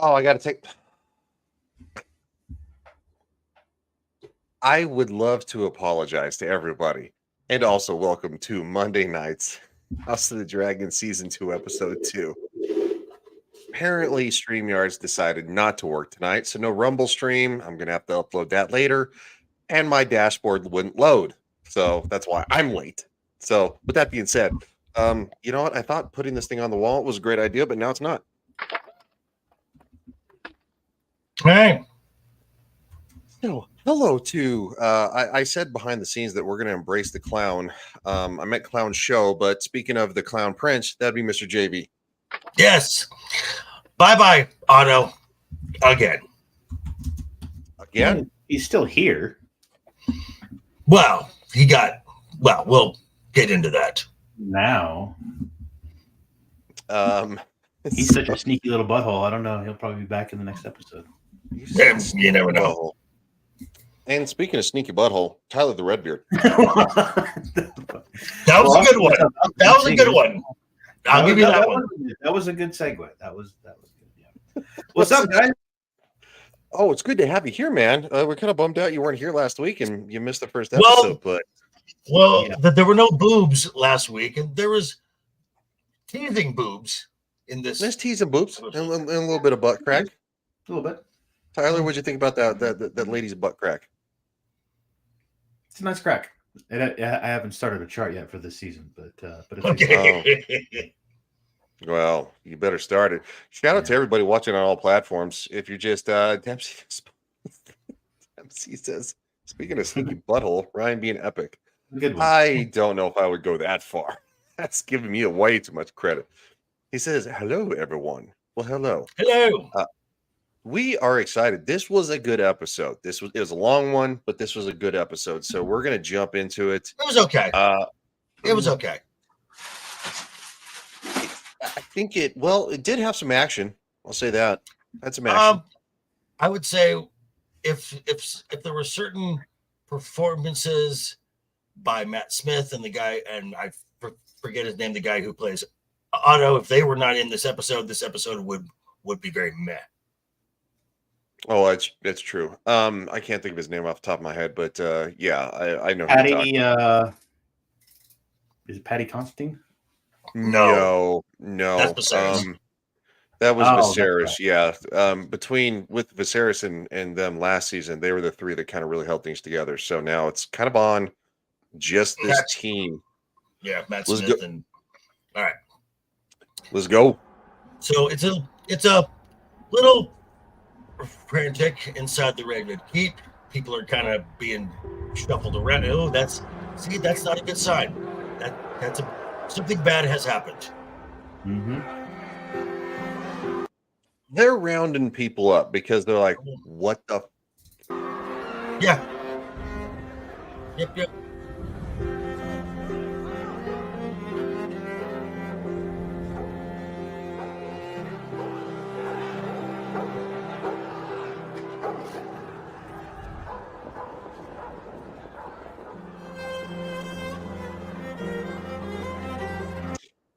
Oh, I got to take. I would love to apologize to everybody, and also welcome to Monday night's House of the Dragon Season 2, Episode 2. Apparently, StreamYard's decided not to work tonight, so no Rumble stream. I'm going to have to upload that later, and my dashboard wouldn't load, so that's why I'm late. So, with that being said, you know what? I thought putting this thing on the wall was a great idea, but now it's not. Hey. So, hello to, I said behind the scenes that we're going to embrace the clown. I meant clown show, but speaking of the clown prince, that'd be Mr. JB. Yes. Bye-bye, Otto. Again. Again? He's still here. Well, we'll get into that. Now. He's such a sneaky little butthole. I don't know. He'll probably be back in the next episode. You never know. And speaking of sneaky butthole, Tyler the Redbeard. That was a good one. That was a good one. I'll give you that one. That was a good segue. That was good. Yeah. What's up, guys? Oh, it's good to have you here, man. We're kind of bummed out you weren't here last week and you missed the first episode. There were no boobs last week, and there was teasing boobs in this. There's teasing boobs and a little bit of butt crack. A little bit. Tyler, what'd you think about that lady's butt crack? It's a nice crack. I haven't started a chart yet for this season, but it's okay. Well, you better start it. Shout out to everybody watching on all platforms. If you're just Dempsey says, speaking of sneaky butthole, Ryan being epic. Good one. I don't know if I would go that far. That's giving me way too much credit. He says, "Hello, everyone." Well, hello. Hello. We are excited. This was a good episode. It was a long one, but this was a good episode. So we're gonna jump into it. It was okay. It was okay. I think it did have some action. I'll say that. Had some action. I would say if there were certain performances by Matt Smith and the guy, and I forget his name, the guy who plays Otto, if they were not in this episode would be very meh. Oh, that's true. I can't think of his name off the top of my head, but yeah, I know. Patty, is it Patty Constantine? No. That's Viserys. That was Viserys. Yeah. With Viserys and them last season, they were the three that kind of really held things together. So now it's kind of on just this team. Yeah, Matt Smith and all right. Let's go. So it's a little frantic inside the Redbeard Keep. People are kind of being shuffled around. Oh, that's not a good sign. Something bad has happened. Mm-hmm. They're rounding people up because they're like, what the? Yeah. Yep.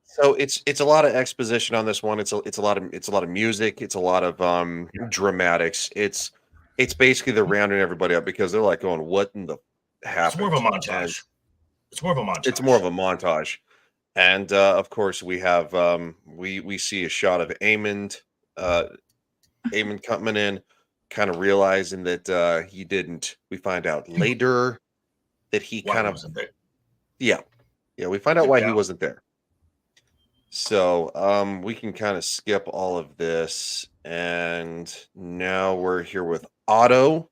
So it's a lot of exposition on this one. It's a lot of music. It's a lot of dramatics. It's basically they're rounding everybody up because they're like going, what in the happened? It's more of a montage. It's more of a montage. And of course we have we see a shot of Aemon coming in, kind of realizing that he didn't. We find out later that he kind of wasn't there. Yeah, we find out why he wasn't there. So we can kind of skip all of this, and now we're here with Otto,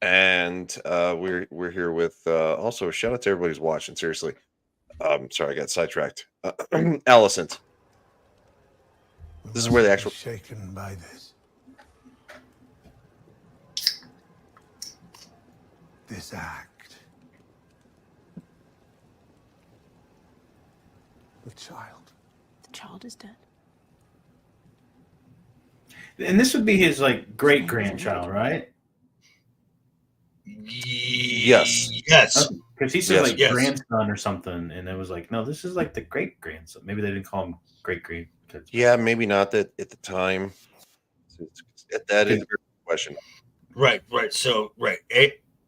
and we're here with also shout out to everybody who's watching. Seriously, sorry, I got sidetracked. Alicent. This is where the actual shaken by this act. The child. The child is dead. And this would be his like great grandchild, right? Yes. Yes. Because he said Yes. like Yes. grandson or something, and it was like, no, this is like the great grandson. Maybe they didn't call him great grandkids. Yeah, maybe not that at the time. That is a good question. Right. So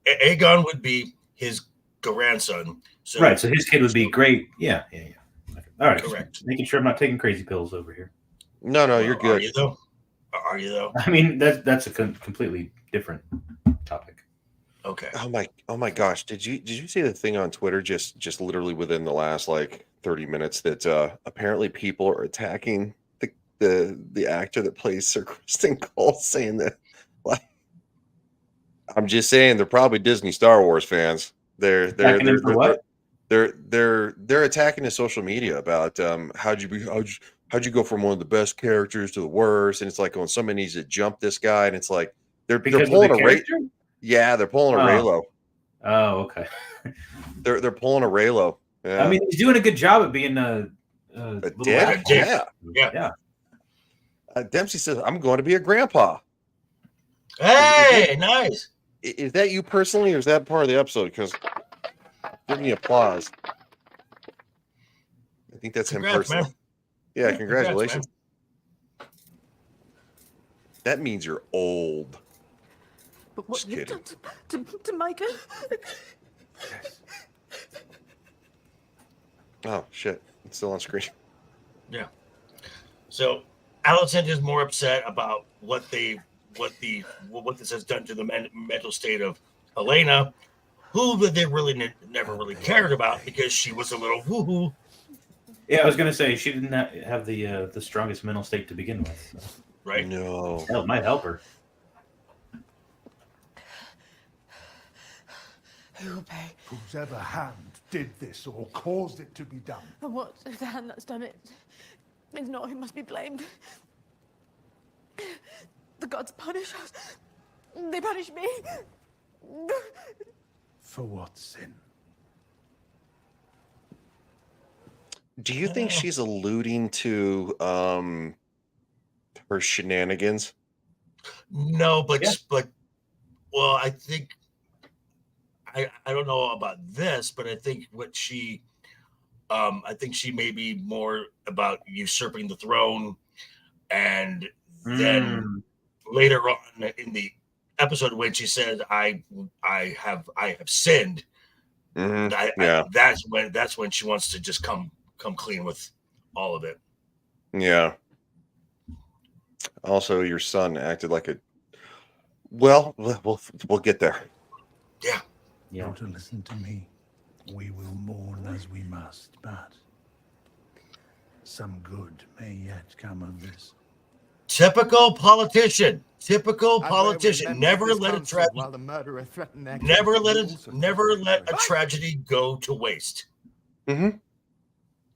Aegon would be his grandson. So Right. So his kid would be great. Yeah. Okay. All right. Correct. Making sure I'm not taking crazy pills over here. No, Well, you're good. Are you though? Are you though? I mean, that's a completely different topic. Okay. Oh my gosh! Did you see the thing on Twitter just literally within the last like 30 minutes that apparently people are attacking the actor that plays Sir Cristen Cole, saying that like I'm just saying they're probably Disney Star Wars fans. They're Attacking him for what? they're attacking his social media about how'd you go from one of the best characters to the worst, and it's like, somebody needs to jump this guy, and it's like they're Because pulling of the a Ray. character? Yeah, they're pulling a Oh. Raylo. Oh, okay. They're pulling a Raylo. Yeah. I mean, he's doing a good job at being a little dad? asshole. Yeah. Dempsey says, "I'm going to be a grandpa." Hey, nice. Is that you personally, or is that part of the episode? Because give me applause. I think that's him Congrats, personally. man. Yeah, congratulations. Congrats, That means you're old. But what Just you've kidding. done to Micah? Oh shit! It's still on screen. Yeah. So Alicent is more upset about what this has done to the mental state of Elena, who they really never really cared about because she was a little woohoo. Yeah, I was gonna say she didn't have the strongest mental state to begin with. So. Right. No. Hell, it might help her. Who will pay? Whoever hand did this or caused it to be done. And what if the hand that's done it is not who must be blamed? The gods punish us. They punish me. For what sin? Do you think she's alluding to her shenanigans? No, but Yeah. well, I think I don't know about this, but I think I think she may be more about usurping the throne, and then later on in the episode when she said, "I have sinned," Mm-hmm. that's when she wants to just come clean with all of it. Yeah. Also, your son acted like a. Well, we'll get there. Yeah. Yeah. Now to listen to me. We will mourn as we must, but some good may yet come of this. Typical politician. Never let a tragedy. While the murderer threatened their Never king, let he it. also Never threatened let their a tragedy go to waste. Mm-hmm.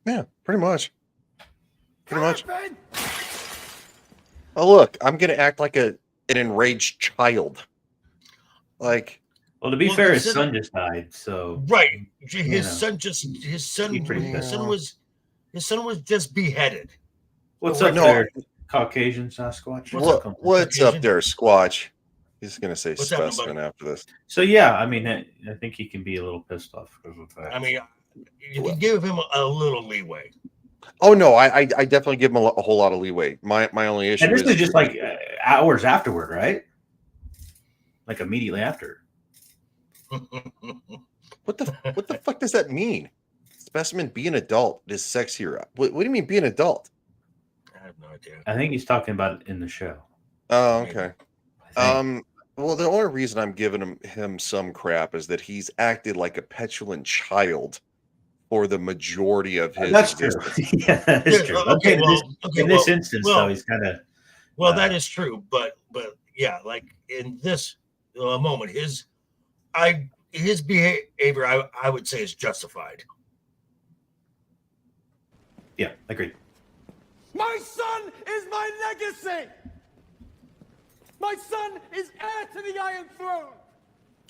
Yeah, pretty much. Oh, look, I'm gonna act like an enraged child. Like, Well, to be Well, fair, he his said- son just died, so Right. You His know. son was just beheaded. what's Oh, up no. there, Caucasian Sasquatch? what's up there, Squatch? He's gonna say What's happening, specimen buddy? after this. So yeah, I mean, I think he can be a little pissed off because of that. I mean, you can give him a little leeway. Oh no, I definitely give him a whole lot of leeway. My only issue and this is is just like hours afterward, right? Like immediately after. what the fuck does that mean? Specimen, be an adult. This sex hero. What do you mean, be an adult? I have no idea. I think he's talking about it in the show. Oh, okay. I think. Well, the only reason I'm giving him some crap is that he's acted like a petulant child for the majority of his That's true. existence. Yeah, that is true. Okay, in this instance, though, he's kind of well, that is true, but yeah, like in this moment, his behavior, I would say, is justified. yeah, agreed. My son is my legacy. My son is heir to the Iron Throne.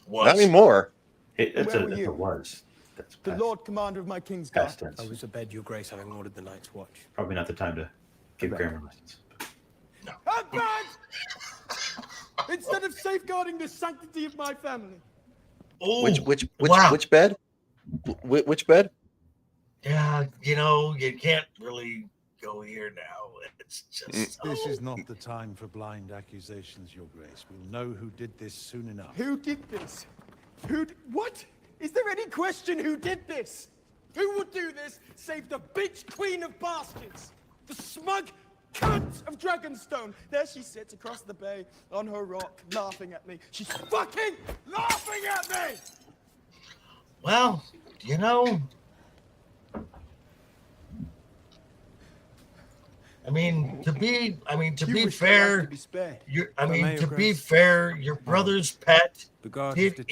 Was Not anymore. That's Where were a you? was. That's The past, Lord Commander of my King's Guard. past tense. I was abed, your grace, having ordered the night's watch. Probably not the time to give grammar lessons. No. I'm bad! Instead of safeguarding the sanctity of my family. Oh, Which which bed? Which bed? Yeah, you can't really go here now. It's just This is not the time for blind accusations, Your Grace. We'll know who did this soon enough. Who did this? What? Is there any question who did this? Who would do this save the bitch queen of bastards? The smug cunt of Dragonstone. There she sits across the bay on her rock, laughing at me. She's fucking laughing at me! Well, to be fair, your brother's pet The guard did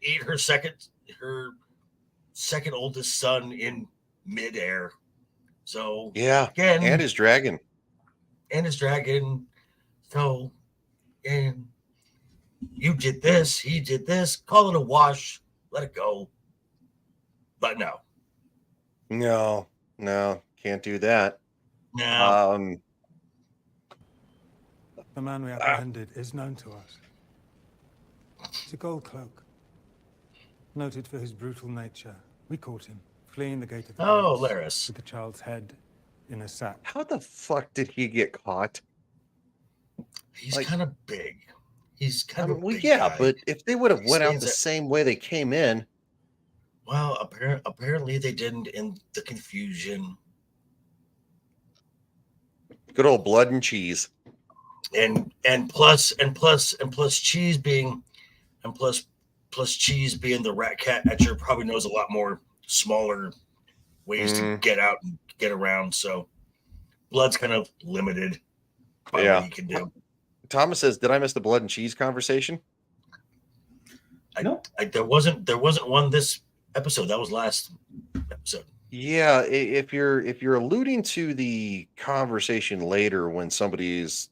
eat her second oldest son in midair. So Yeah, again, and his dragon. So, and you did this, he did this. Call it a wash. Let it go. But No, can't do that. no. The man we apprehended is known to us. It's a gold cloak. Noted for his brutal nature. We caught him, fleeing the gate of the Oh, gates Laris. with the child's head in a sack. How the fuck did he get caught? He's like- kind of big. He's kind of Well, big yeah, guy. but if they would have went out Stands the at- same way they came in, Well, apparently they didn't in the confusion. good old blood and cheese. And plus cheese being the rat cat etcher probably knows a lot more smaller ways to get out and get around. So blood's kind of limited by Yeah. what he can do. Thomas says, "Did I miss the blood and cheese conversation?" There wasn't one this episode. That was last episode. Yeah, if you're alluding to the conversation later when somebody's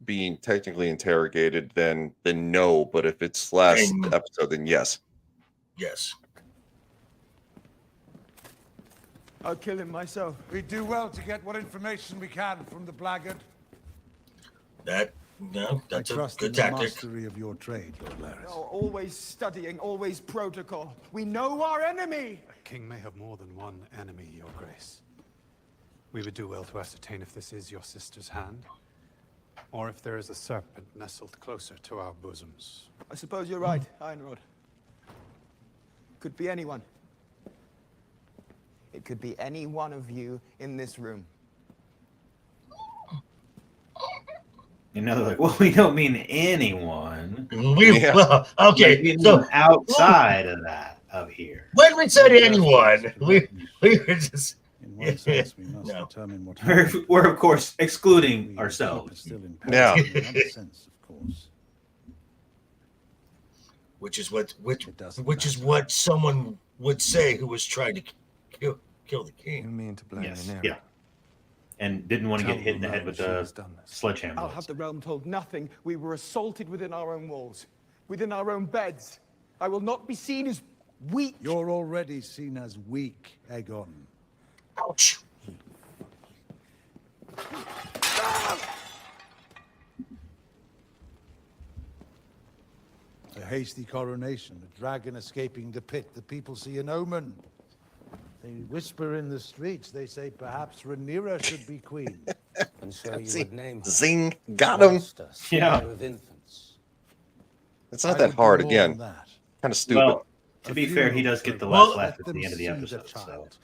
being technically interrogated, then no. But if it's last episode, then yes. Yes. I'll kill him myself. We do well to get what information we can from the blackguard. That's I a trust in good the tactic. mastery of your trade, Lord Laris. Oh, always studying, always protocol. We know our enemy! A king may have more than one enemy, Your Grace. We would do well to ascertain if this is your sister's hand, or if there is a serpent nestled closer to our bosoms. I suppose you're right, Ironrod. Could be anyone. It could be any one of you in this room. Well, we don't mean anyone. Well, okay. We mean So outside of that, of here. when we said anyone, we were just In one sense, we must No. determine what We're of course excluding we keep it ourselves. still in Yeah. Paris. In another sense, of course. which is It doesn't matter. what someone would say who was trying to kill the You king. mean to blame Yes, Rhaenyra? yeah. And didn't want to Tell get hit in the the head with realm she the has done this. sledgehammer. I'll have the realm told nothing. We were assaulted within our own walls, within our own beds. I will not be seen as weak. You're already seen as weak, Aegon. Ouch. A hasty coronation, a dragon escaping the pit. The people see an omen. They whisper in the streets. They say perhaps Rhaenyra should be queen. And so you would name her Zing, got him. monster, Yeah. slayer of infants. It's not I that would do hard. more Again, than that. kind of stupid. Well, to be fair, he does get the Well, last laugh Let at them the end of the see episode. So. child.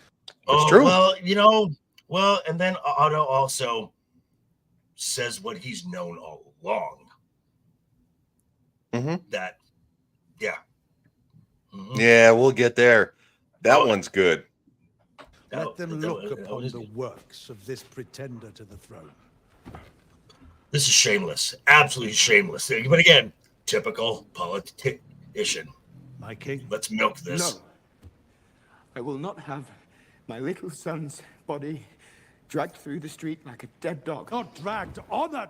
It's true. Well, and then Otto also says what he's known all along. Mhm. That, yeah. Mhm. Yeah, we'll get there. That Oh. one's good. Let them That- look that upon was- the works of this pretender to the throne. This is shameless, absolutely shameless. But again, typical politician. My king, Let's milk this. No. I will not have my little son's body dragged through the street like a dead dog. not dragged, honored.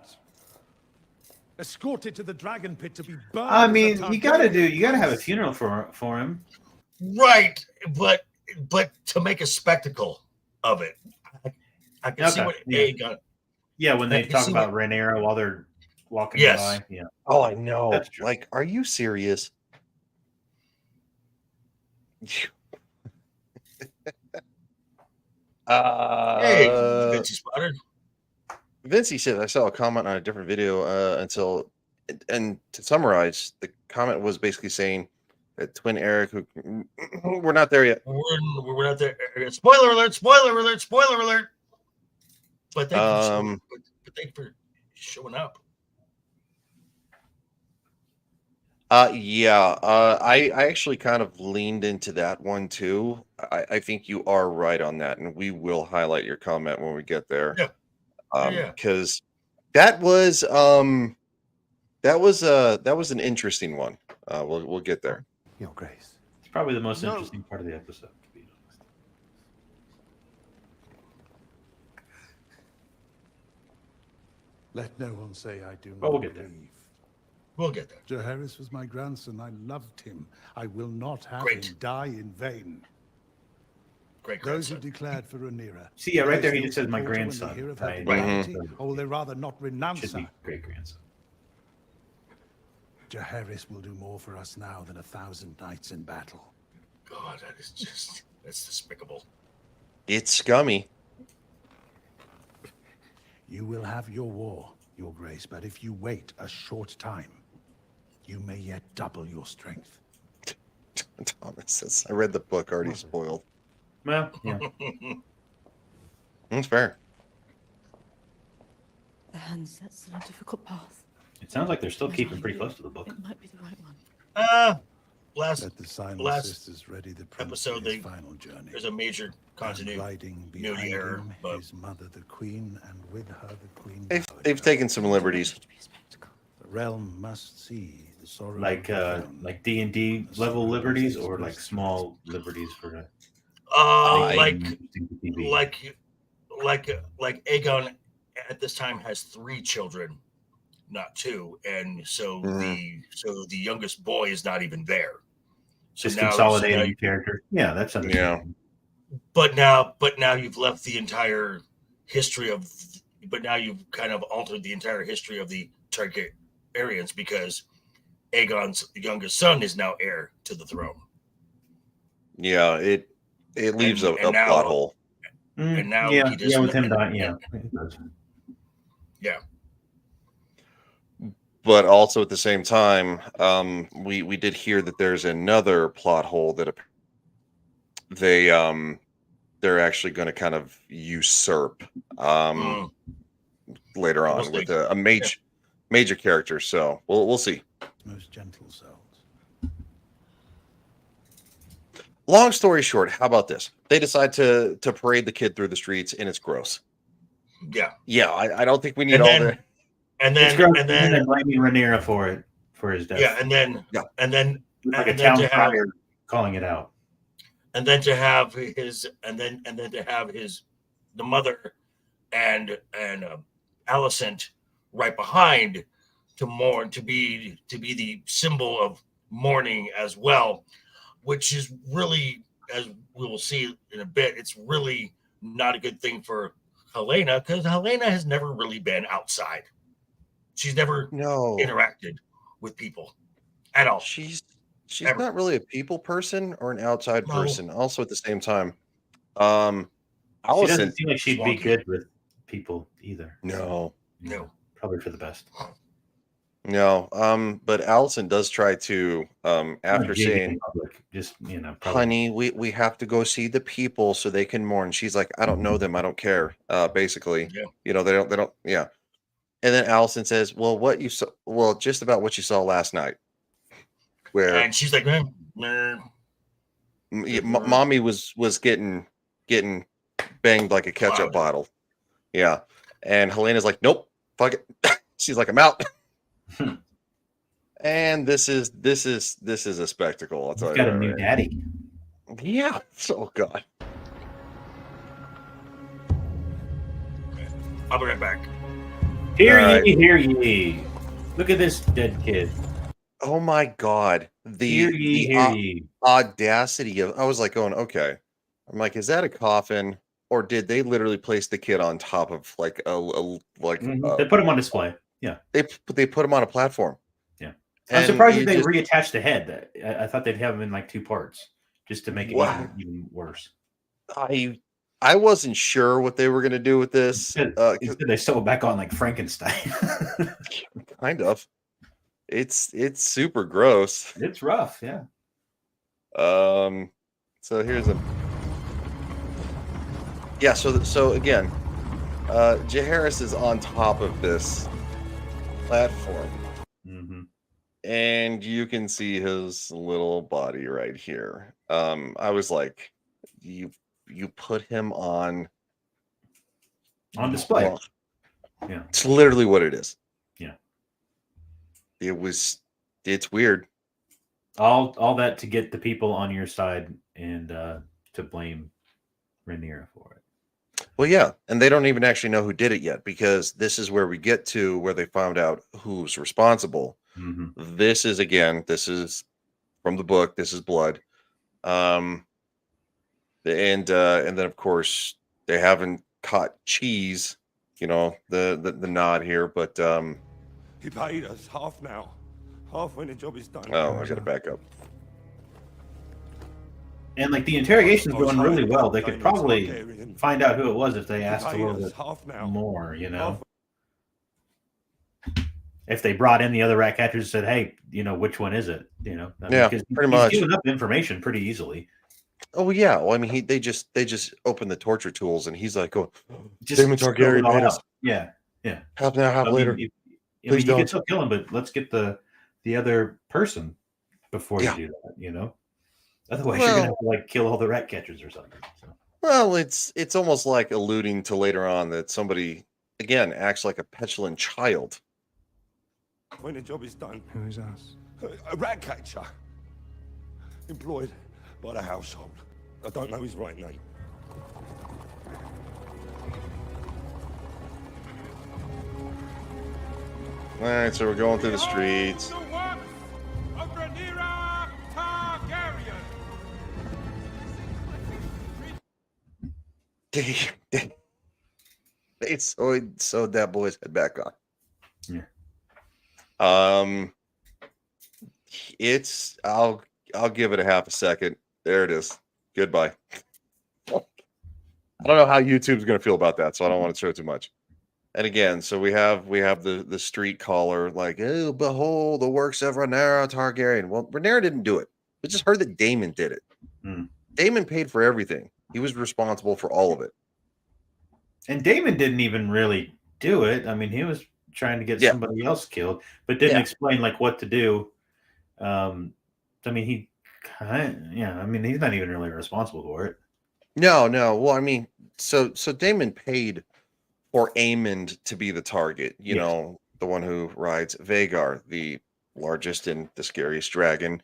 Escorted to the dragon pit to be burned. I as a mean, you gotta Targaryen. have a funeral for him. Right, but to make a spectacle of it, I can see Okay, what yeah. Aegon. Yeah, when they You talk see about Rhaenyra while they're walking Yes. by. Yeah. Oh, I know. That's true. Like, are you serious? Hey, Vinci spotted. Vinci said I saw a comment on a different video and to summarize, the comment was basically saying that Twin Eric, we're not there yet. We're not there. Spoiler alert! Spoiler alert! Spoiler alert! But thank you for showing up. I actually kind of leaned into that one too. I think you are right on that, and we will highlight your comment when we get there. Yeah. Because that was an interesting one. We'll get there. Your Grace. It's probably the most interesting part of the episode, to be honest. Let no one say I do Well, not we'll get there. believe. We'll get there. Jaehaerys was my grandson. I loved him. I will not have Great. him die in vain. Great Those who grandson. declared for Rhaenyra. See, yeah, right there he they just says my support her when they grandson. hear of her Right. depravity, or will they rather not renounce Should her? be great grandson. Jaehaerys will do more for us now than 1,000 knights in battle. God, that's despicable. It's scummy. You will have your war, your grace, but if you wait a short time, you may yet double your strength. Thomas says, I read the book, already spoiled. Well, yeah. That's fair. The hand sets on a difficult path. It sounds like they're still keeping pretty close to the book. It might be the right one. Last Let the silent last sisters ready the prince episode, for his they- final journey. there's a major And continuity riding behind error, him, but his mother the queen, and with her the queen. They've taken some liberties. To be a spectacle. The realm must see the sorrow. Like of like D&D level liberties, or like small liberties for the like TV? like Aegon at this time has 3 children, not 2, and so the youngest boy is not even there. So Just now- consolidating so now- character. Yeah, that's understandable. But now you've left the entire history of. But now you've kind of altered the entire history of the Targaryens because Aegon's youngest son is now heir to the throne. Yeah, it leaves And a now- plot hole. And now yeah, he just yeah, with him dying, yeah. Yeah. But also at the same time, we did hear that there's another plot hole that they're actually going to kind of usurp later on with a major character. So we'll see. most gentle souls. Long story short, how about this? They decide to parade the kid through the streets, and it's gross. Yeah. Yeah, I don't think we need And all then- the. And It's then gross, and then blaming Rhaenyra for his death. yeah, and then and then Like a and then town to have crier calling it out. and then to have his and then to have his the mother and Alicent right behind to mourn, to be the symbol of mourning as well, which is really, as we will see in a bit, it's really not a good thing for Helena, because Helena has never really been outside. She's never interacted with people at all. She's Ever. not really a people person or an outside No. person. Also, at the same time, She doesn't Alicent. seem like she'd be good with people either. No, Probably for the best. no. But Alicent does try to, after Not giving in saying, public, just probably. "Honey, we have to go see the people so they can mourn." She's like, "I don't know them. I don't care." Basically, they don't. Yeah. And then Alicent says, "Well, what you saw? Well, just about what you saw last night." Where And she's like, mommy was getting banged like a ketchup bottle. Yeah. And Helena's like, "Nope, fuck it." She's like, "I'm out." And this is a spectacle. I'll tell He's you got a that, new right? daddy. Yeah. Oh God. I'll be right back. Hear All ye, right. hear ye. Look at this dead kid. Oh my God. Hear ye, The hear ye. audacity of, I was like going, okay. I'm like, is that a coffin? or did they literally place the kid on top of like They put him on display. Yeah, they put him on a platform. Yeah, I'm And surprised that you they just reattached the head. I thought they'd have him in like 2 parts just to make it Wow. even worse. I wasn't sure what they were going to do with this. Instead, they sew it back on like Frankenstein. Kind of. It's super gross. It's rough, yeah. So here's a yeah. So again, Jaehaerys is on top of this platform, and you can see his little body right here. I was like, you put him on display. Well, Yeah, it's literally what it is. Yeah, it's weird. All that to get the people on your side and to blame Rhaenyra for it. Well, yeah, and they don't even actually know who did it yet, because this is where we get to where they found out who's responsible. This is from the book. This is blood, and then of course they haven't caught cheese. You know, the nod here, but he paid us half now, half when the job is done. Oh, I gotta back up. And like the interrogation's going really well. They could probably find out who it was if they asked a little bit more, you know. If they brought in the other rat catchers and said, "Hey, you know, which one is it?" You know, yeah, pretty much. He's giving up information pretty easily. Oh yeah, well, I mean, they just open the torture tools, and he's like, "Oh, Daemon Targaryen made us." Yeah. Half now, half later. You Please don't. You can still kill him, but let's get the other person before you do that. You know, otherwise you're gonna have to like kill all the rat catchers or something. So. Well, it's almost like alluding to later on that somebody again acts like a petulant child. When the job is done, Who is us? a rat catcher employed by the household. I don't know his right name. All right, so we're going through the streets. The works of Rhaenyra Targaryen. They sewed that boy's head back on. Yeah. It's I'll give it a half a second. There it is. Goodbye. I don't know how YouTube's going to feel about that, so I don't want to show too much. And again, so we have the street caller like, "Oh, behold the works of Rhaenyra Targaryen." Well, Rhaenyra didn't do it. We just heard that Daemon did it. Daemon paid for everything. He was responsible for all of it. And Daemon didn't even really do it. I mean, he was trying to get somebody else killed, but didn't explain like what to do. I mean, I mean, he's not even really responsible for it. No. Well, I mean, so Daemon paid for Aemond to be the target. You know, the one who rides Vhagar, the largest and the scariest dragon.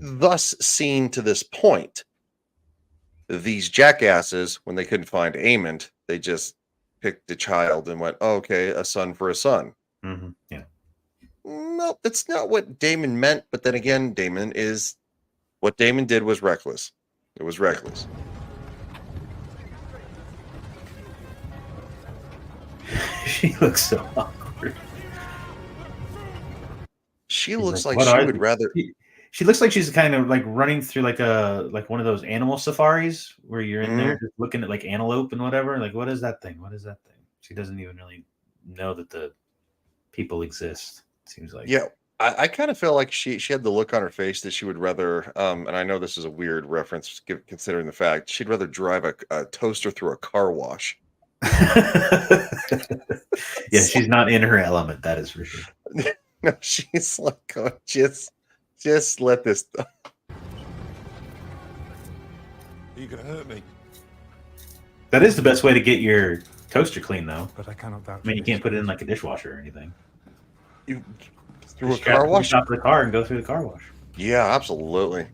Thus, seen to this point, these jackasses, when they couldn't find Aemond, they just picked a child and went, "Oh, okay, a son for a son." Yeah. No, that's not what Daemon meant. But then again, what Daemon did was reckless. It was reckless. She looks so awkward. She looks like she would rather. She looks like she's kind of like running through like one of those animal safaris where you're in there just looking at like antelope and whatever. Like, what is that thing? What is that thing? She doesn't even really know that the people exist. It seems like. Yeah, I kind of feel like she had the look on her face that she would rather. And I know this is a weird reference considering the fact she'd rather drive a toaster through a car wash. Yeah, she's not in her element. That is for sure. No, she's like, oh, just let this. You gonna hurt me? That is the best way to get your toaster clean, though. But I cannot vouch. I mean, you can't put it in like a dishwasher or anything. You through a car wash? Stop the car and go through the car wash. Yeah, absolutely.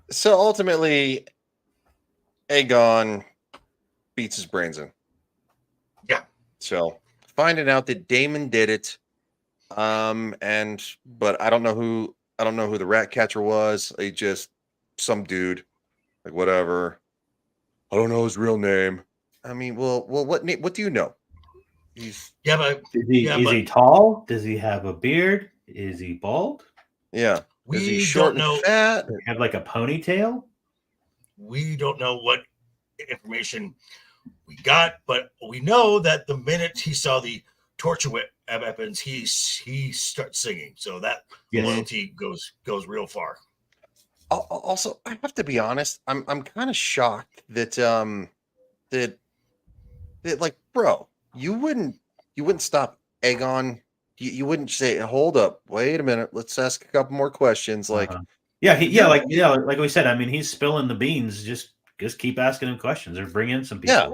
So ultimately, Aegon beats his brains in. Yeah. So finding out that Daemon did it. But I don't know who the rat catcher was. He just some dude, like whatever. I don't know his real name. I mean, well, what do you know? He's but is he tall? Does he have a beard? Is he bald? Yeah. Is he we short don't know. and fat? Does he have like a ponytail? We don't know what information we got, but we know that the minute he saw the torture weapons, he starts singing. So that loyalty goes real far. Also, I have to be honest. I'm kind of shocked that that like, bro, you wouldn't stop Aegon. You wouldn't say, hold up, wait a minute, let's ask a couple more questions. Like, like we said, I mean, he's spilling the beans. Just keep asking him questions or bring in some people. Yeah.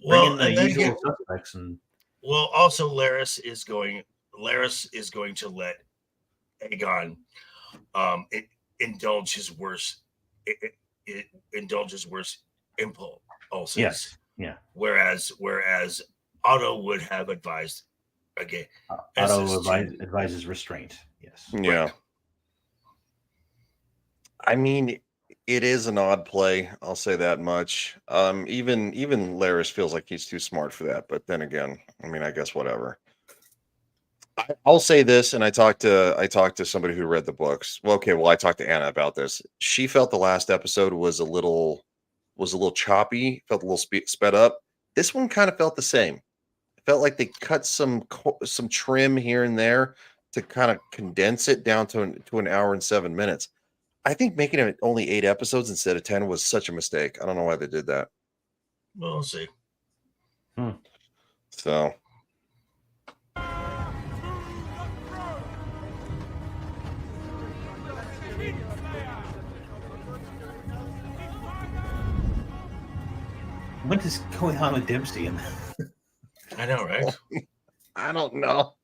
Bring in the usual suspects. And also Larys is going to let Aegon indulge his worst impulses. Yes. Yeah. Whereas Otto would have advised again. Otto advises restraint. Yes. Yeah. Right. I mean, it is an odd play. I'll say that much. Even Larys feels like he's too smart for that. But then again, I mean, I guess whatever. I'll say this, and I talked to somebody who read the books. Well, okay, I talked to Anna about this. She felt the last episode was a little choppy, felt a little sped up. This one kind of felt the same. It felt like they cut some trim here and there to kind of condense it down to an hour and 7 minutes. I think making it only 8 episodes instead of 10 was such a mistake. I don't know why they did that. We'll see. So. What is going on with Dempsey? I know, right? I don't know.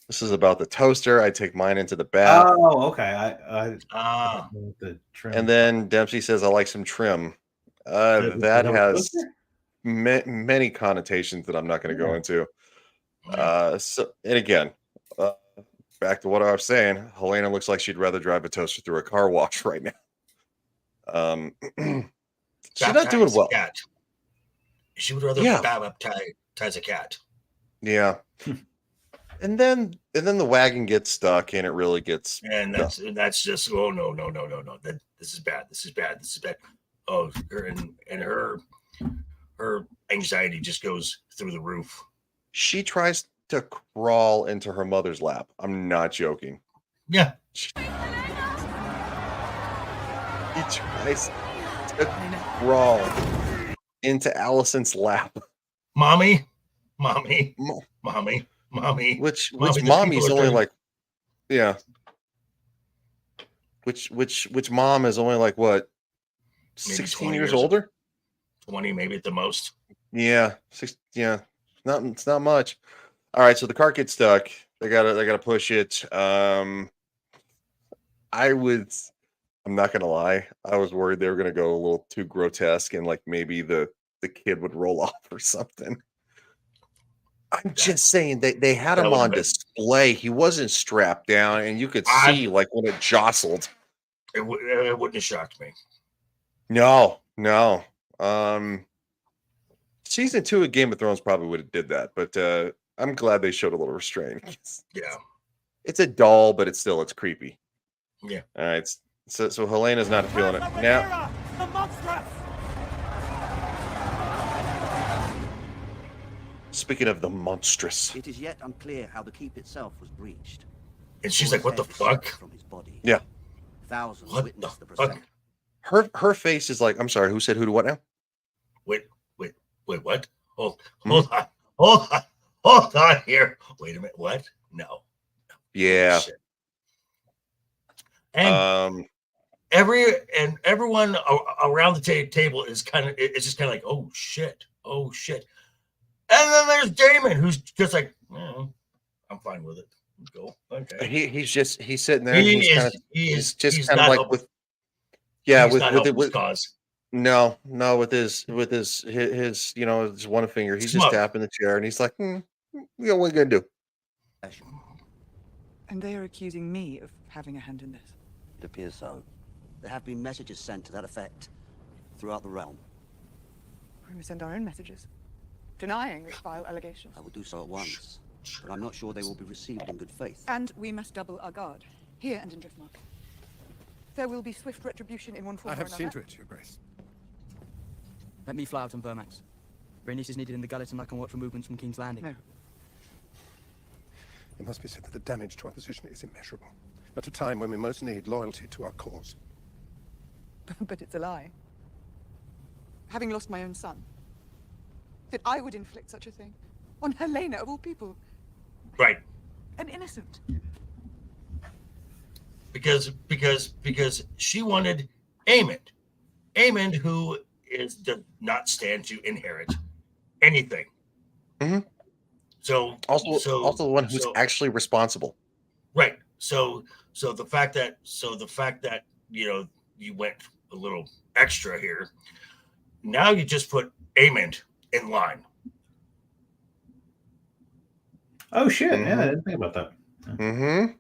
This is about the toaster. I take mine into the bath. Oh, okay. The trim. And then Dempsey says, "I like some trim." That has many connotations that I'm not going to go into. And again, back to what I was saying, Helena looks like she'd rather drive a toaster through a car wash right now. She's not doing well. Cat. She would rather baptize a cat. Yeah. And then the wagon gets stuck, and it really gets. And that's just no. This is bad. Oh, her anxiety just goes through the roof. She tries to crawl into her mother's lap. I'm not joking. Yeah. He tries to crawl into Alicent's lap. Mommy. Which mommy's only like, yeah. Which mom is only like what, 16 years older? 20 maybe at the most. Yeah, it's not much. All right, so the cart gets stuck. They gotta push it. I'm not gonna lie, I was worried they were gonna go a little too grotesque and like maybe the kid would roll off or something. I'm just saying they had him on display. He wasn't strapped down, and you could see like when it jostled. It wouldn't have shocked me. No. Season 2 of Game of Thrones probably would have did that, but I'm glad they showed a little restraint. Yeah, it's a doll, but it's creepy. Yeah. All right. So Helena's not feeling it now. Speaking of the monstrous, it is yet unclear how the keep itself was breached. And she's like, "What the fuck?" From his body. Yeah. Thousands what witnessed the fuck? Her face is like, I'm sorry, who said who to what now? Wait, what? Hold on here. Wait a minute. What? No. Yeah. Shit. And everyone around the table is just kind of like, oh shit. And then there's Daemon, who's just like, I'm fine with it. Go. Okay. He's sitting there. He's kind of like with cause. No, with his you know, his one finger, he's just Smug. tapping the chair, and he's like, you know, what are you gonna do? And they are accusing me of having a hand in this. It appears so. There have been messages sent to that effect throughout the realm. We must send our own messages, denying this vile allegation. I will do so at once, but I'm not sure they will be received in good faith. And we must double our guard, here and in Driftmark. There will be swift retribution in one form I or have another. seen to it, Your Grace. Let me fly out on Vermax. Rhaenys is needed in the gullet, and I can watch for movements from King's Landing. No. It must be said that the damage to our position is immeasurable. At a time when we most need loyalty to our cause. But it's a lie. Having lost my own son, that I would inflict such a thing on Helena of all people. Right. An innocent. Because she wanted Aemond. Aemond, who does not stand to inherit anything. Mm-hmm. So also the one who's actually responsible. Right. So the fact that you know you went a little extra here. Now you just put Aemond in line. Oh shit! Yeah, I didn't think about that. Mm-hmm.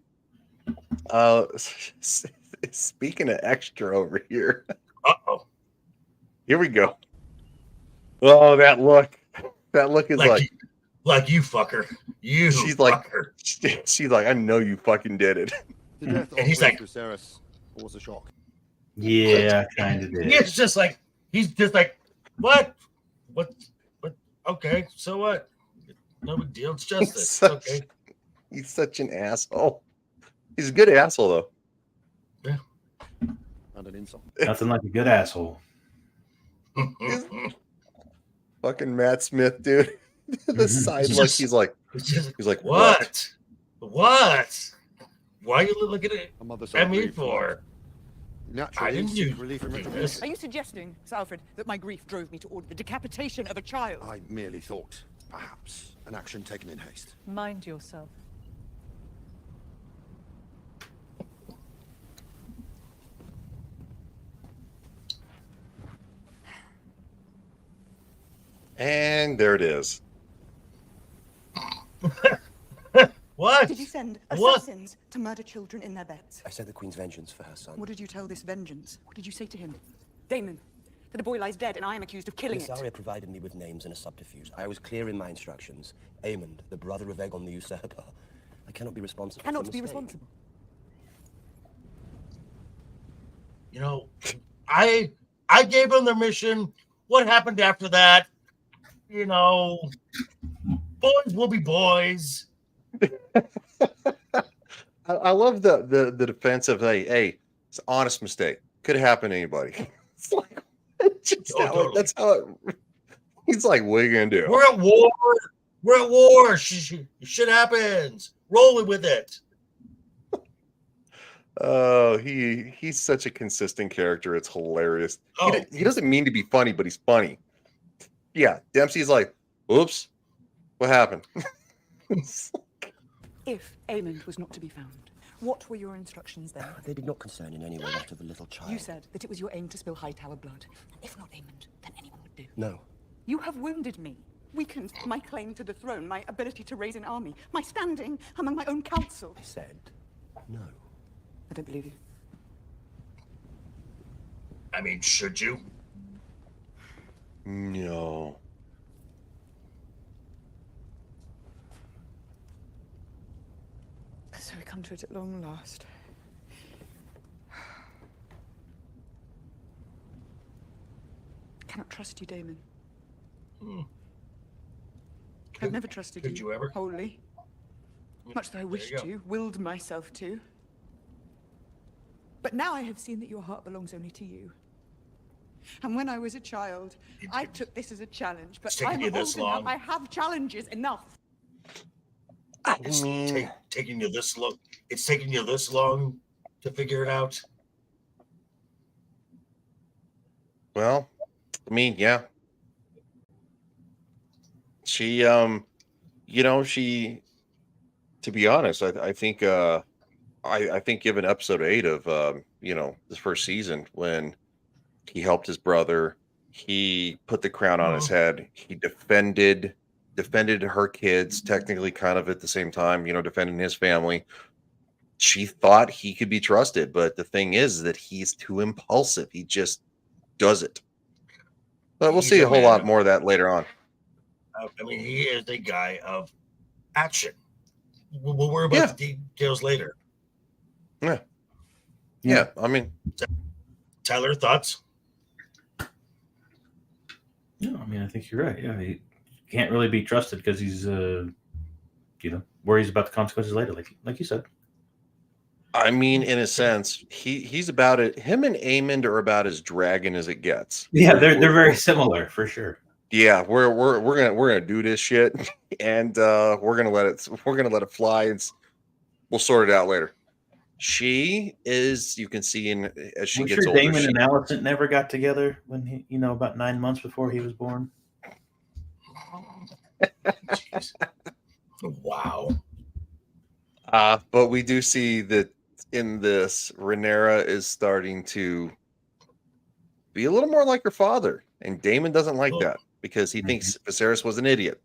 Speaking of extra over here. Uh-oh. Here we go. Oh, that look. That look is like you fucker. You she's fucker. She's like, I know you fucking did it. And he's like, Viserys was a shock. Yeah, kind of did. He's just like, what? Okay, so what? No big deal. It's justice. Okay. He's such an asshole. He's a good asshole, though. Yeah. And an insult. Nothing like a good asshole. Fucking Matt Smith, dude. The side look, he's like, what? What? Why are you looking at me for? I didn't do this. Are you suggesting, Sir Alfred, that my grief drove me to order the decapitation of a child? I merely thought, perhaps, an action taken in haste. Mind yourself. And there it is. What? Did you send assassins to murder children in their beds? I said the Queen's vengeance for her son. What did you tell this vengeance? What did you say to him? Daemon, that a boy lies dead and I am accused of killing it. Arya provided me with names and a subterfuge. I was clear in my instructions. Aemond, the brother of Aegon the usurper. I cannot be responsible. Cannot be responsible. You know, I gave them their mission. What happened after that? You know, boys will be boys. I love the defense of hey, it's an honest mistake. Could have happened to anybody. It's like totally. That's how it. He's like, what are you gonna do? We're at war. We're at war. Shit happens. Rolling with it. Oh, he's such a consistent character. It's hilarious. Oh. He doesn't mean to be funny, but he's funny. Yeah, Dempsey's like, oops, what happened? If Aemond was not to be found, what were your instructions then? They did not concern in any way that of the little child. You said that it was your aim to spill Hightower blood. If not Aemond, then anyone would do. No. You have wounded me, weakened my claim to the throne, my ability to raise an army, my standing among my own council. I said no. I don't believe you. I mean, should you? No. So we come to it at long last. Cannot trust you, Daemon. I've never trusted could you ever? wholly. Much though I wished to, willed myself to. But now I have seen that your heart belongs only to you. And when I was a child, I took this as a challenge, but I'm old enough. I have challenges enough. It's taking you this long. It's taking you this long to figure it out. Well, I mean, yeah. She, you know, to be honest, I think, I think given episode 8 of, you know, the first season, when He helped his brother. He put the crown on his head. He defended her kids, technically kind of at the same time, defending his family. She thought he could be trusted, but the thing is that he's too impulsive. He just does it. But we'll see a whole lot more of that later on. I mean, he is a guy of action. We'll worry about the details later. Yeah. I mean, Tyler, thoughts? No, I mean, I think you're right. Yeah, he can't really be trusted because he's, worries about the consequences later, like you said. I mean, in a sense, he's about it. Him and Aemond are about as dragon as it gets. Yeah, they're very similar for sure. Yeah, we're gonna do this shit, and we're gonna let it fly, and we'll sort it out later. She is, you can see, as she gets older. Daemon and Alicent never got together when he, about 9 months before he was born. Wow. But we do see that in this, Rhaenyra is starting to be a little more like her father, and Daemon doesn't like that because he thinks Viserys was an idiot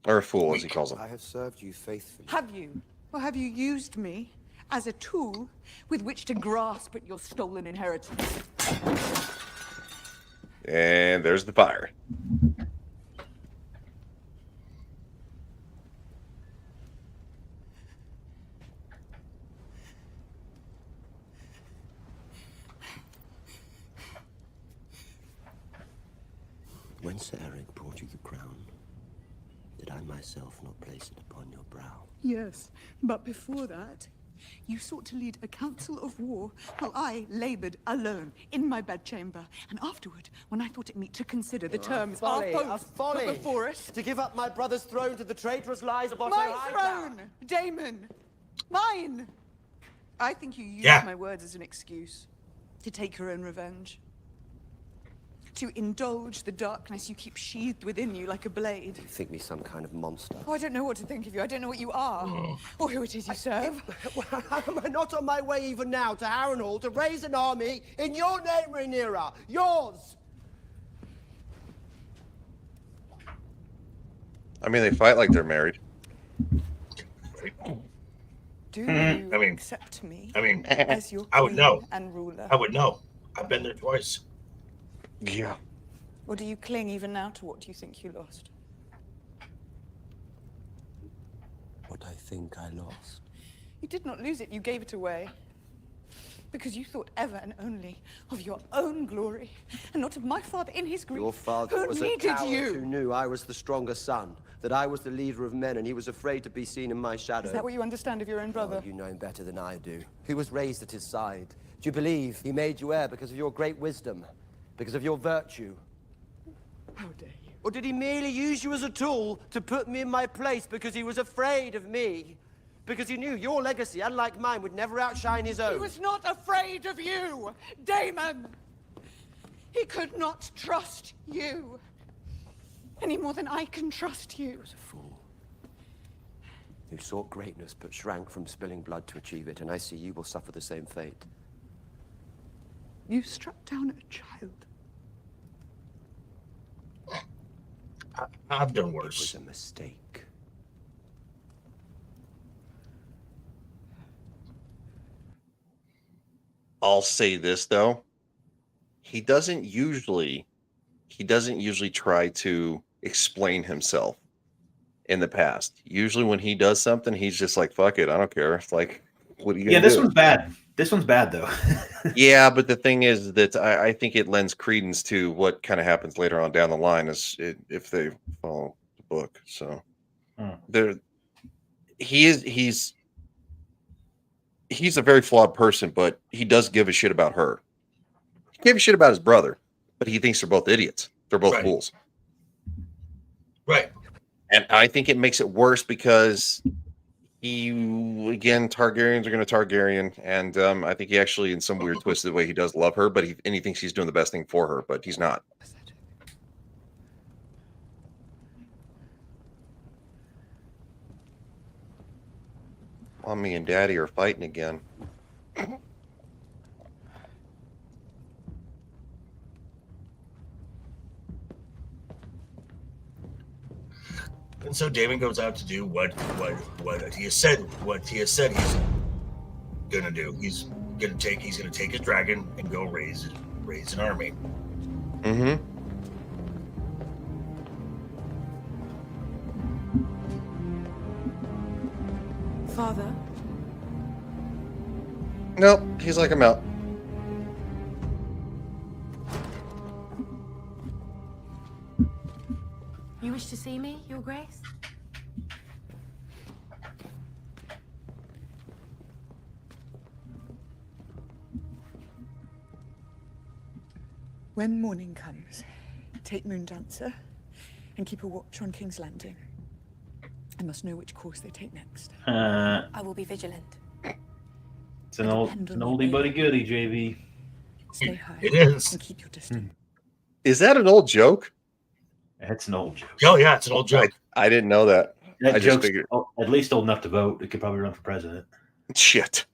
or a fool, as he calls him. I have served you faithfully. Have you? Or have you used me as a tool with which to grasp at your stolen inheritance? And there's the fire. When Sir Eric brought you the crown, did I myself not place it upon your brow? Yes, but before that, you sought to lead a council of war while I laboured alone in my bedchamber. And afterward, when I thought it meet to consider the terms folly, our a both folly. before us. To give up my brother's throne to the traitorous lies of Otto. My throne, Daemon, mine. I think you used my words as an excuse to take your own revenge. To indulge the darkness you keep sheathed within you like a blade. You think me some kind of monster? Oh, I don't know what to think of you. I don't know what you are, or who it is you serve. Am I not on my way even now to Harrenhal to raise an army in your name, Rhaenyra? Yours! I mean, they fight like they're married. Do you accept me as your I would know. queen and ruler? I would know. I've been there twice. Yeah. Or do you cling even now to what you think you lost? What I think I lost. You did not lose it, you gave it away. Because you thought ever and only of your own glory, and not of my father in his grief. Your father who was a needed coward you. who knew I was the stronger son, that I was the leader of men, and he was afraid to be seen in my shadow. Is that what you understand of your own brother? Oh, you know him better than I do. Who was raised at his side? Do you believe he made you heir because of your great wisdom, because of your virtue? How dare you? Or did he merely use you as a tool to put me in my place because he was afraid of me? Because he knew your legacy, unlike mine, would never outshine his own. He was not afraid of you, Daemon! He could not trust you any more than I can trust you. He was a fool who sought greatness but shrank from spilling blood to achieve it, and I see you will suffer the same fate. You struck down a child. I've done worse. It was a mistake. I'll say this though. He doesn't usually try to explain himself in the past. Usually when he does something, he's just like, fuck it, I don't care. It's like, what are you gonna do? This one's bad. This one's bad though. Yeah, but the thing is that I think it lends credence to what kind of happens later on down the line if they follow the book. So he's a very flawed person, but he does give a shit about her. He gave a shit about his brother, but he thinks they're both idiots. They're both fools. Right. And I think it makes it worse because Targaryens are going to Targaryen, and I think he actually, in some weird twisted way, he does love her, but he thinks he's doing the best thing for her, but he's not. Mommy and Daddy are fighting again. And so Daemon goes out to do what he has said he's gonna do. He's gonna take his dragon and go raise an army. Mm-hmm. Father? Nope, he's like, I'm out. You wish to see me, Your Grace? When morning comes, take Moondancer and keep a watch on King's Landing. I must know which course they take next. I will be vigilant. It's an oldie but a goodie, JV. Stay high. It is. And keep your distance. Is that an old joke? It's an old joke. Oh yeah, it's an old joke. I didn't know that. That I just joke's figured. at least old enough to vote. It could probably run for president. Shit.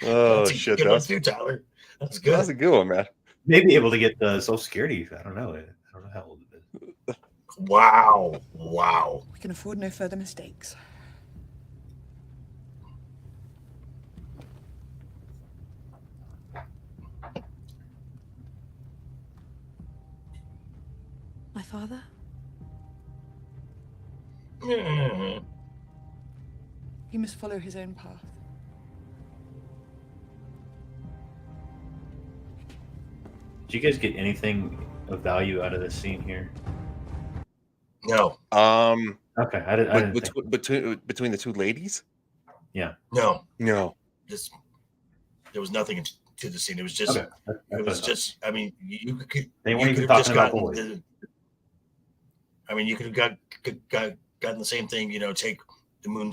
That's shit. good one too, Tyler. That's good. That's a good one, man. Maybe able to get the Social Security. I don't know. I don't know how old it is. Wow. We can afford no further mistakes. My father? He must follow his own path. Did you guys get anything of value out of this scene here? No. Okay, I didn't think. Between the two ladies? Yeah. No. There was nothing to the scene. It was just. Okay. It was just. I mean, you could. They weren't you even could have talking just about gotten. boys. I mean, you could have gotten the same thing. Take the moon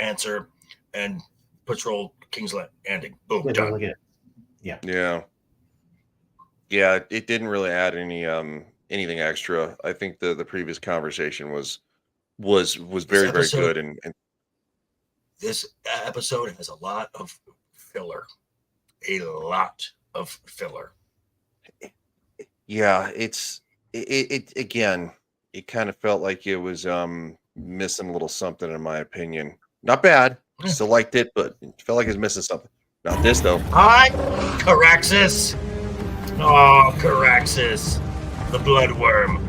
answer and patrol King's Landing. Boom, Yeah, done. Yeah. Yeah. It didn't really add anything extra. I think the previous conversation was very good and this episode has a lot of filler. A lot of filler. Yeah, it again, it kind of felt like it was missing a little something in my opinion. Not bad. Still liked it, but it felt like it was missing something. Not this though. Hi, Caraxes. Oh, Caraxes. The bloodworm.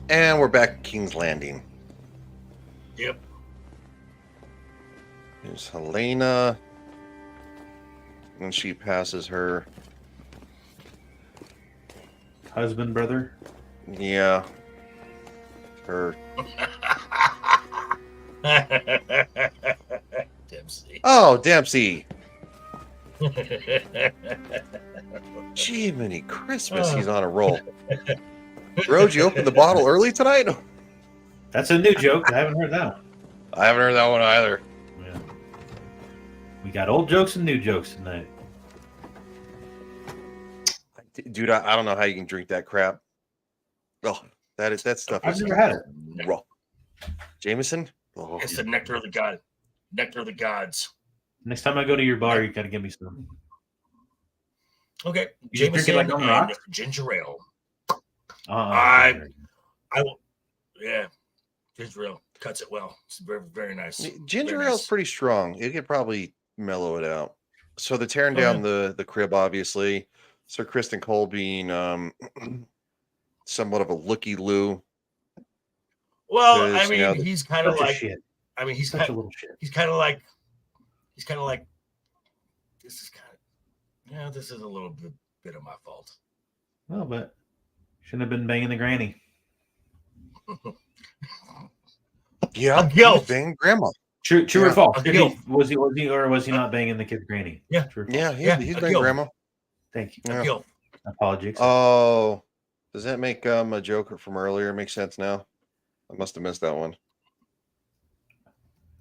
And we're back at King's Landing. Yep. There's Helena. And she passes her husband, brother. Yeah. Her. Dempsey. Oh, Dempsey. Jiminy Christmas, he's on a roll. Rose, you opened the bottle early tonight? That's a new joke. I haven't heard that one. I haven't heard that one either. Yeah. We got old jokes and new jokes tonight. Dude, I don't know how you can drink that crap. Oh, that stuff. I've never had it. Raw. Jameson? Oh. It's the nectar of the god. Nectar of the gods. Next time I go to your bar, you gotta give me some. Okay. You drink it like on the and rocks? ginger ale. I will. Yeah. Ginger ale cuts it well. It's very, very nice. Ginger Very ale's nice. pretty strong. It could probably mellow it out. So they're tearing down the crib, obviously. Sir Cristen Cole being somewhat of a looky-loo. Well, I mean, he's kind of like. shit. I mean, he's Such kind a of. little shit. He's kind of like. This is kind of. Yeah, this is a little bit of my fault. Well, but shouldn't have been banging the granny. Yeah, guilt. Bang grandma. True or false? Was he or was he Uh, not banging the kid's granny? Yeah. True or Yeah, false? he's bang grandma. Thank you. Yeah. Guilt. Apologies. Oh, Does that make a joke from earlier make sense now? I must have missed that one.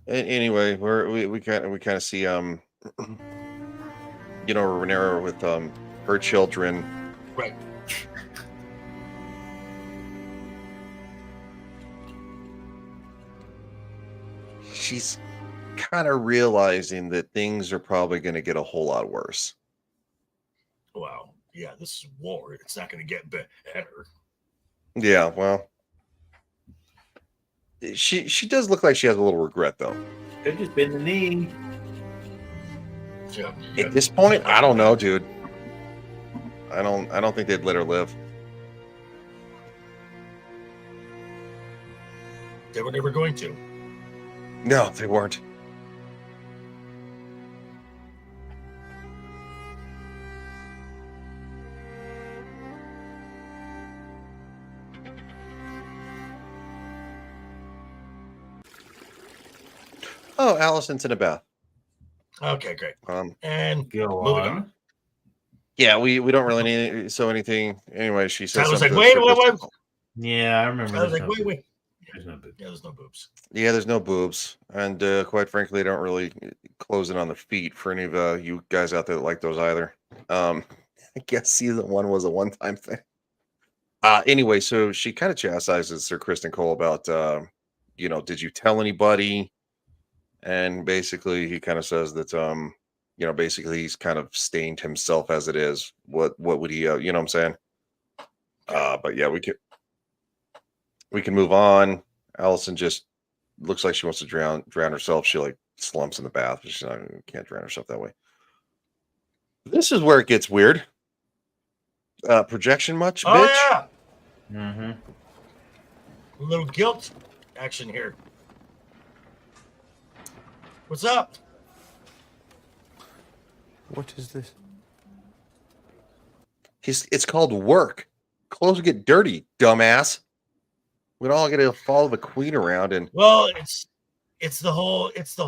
Anyway, we kind of see Rhaenyra with her children. Right. She's kind of realizing that things are probably going to get a whole lot worse. Wow. Yeah, this is war. It's not going to get better. Yeah, well, she does look like she has a little regret, though. Could just been the knee. Yeah. At this point, I don't know, dude. I don't think they'd let her live. They were never going to. No, they weren't. Oh, Alicent's in a bath. Okay, great. And go moving on. Yeah, we don't really need anything. Anyway, she says. I was like, something wait. Yeah, I remember. I was like, wait. There's no boobs. Yeah, there's no boobs. Yeah, there's no boobs, and quite frankly, they don't really close it on the feet for any of you guys out there that like those either. I guess season 1 was a one-time thing. Anyway, so she kind of chastises Sir Cristen Cole about, did you tell anybody? And basically, he kind of says that, basically he's kind of stained himself as it is. What would he, you know what I'm saying? But yeah, we can move on. Alicent just looks like she wants to drown herself. She like slumps in the bath, but she can't drown herself that way. This is where it gets weird. Projection much, bitch? Oh, yeah. Mm-hmm. A little guilt action here. What's up? What is this? It's called work. Clothes get dirty, dumbass. We don't all get to follow the queen around and. Well, it's the whole. This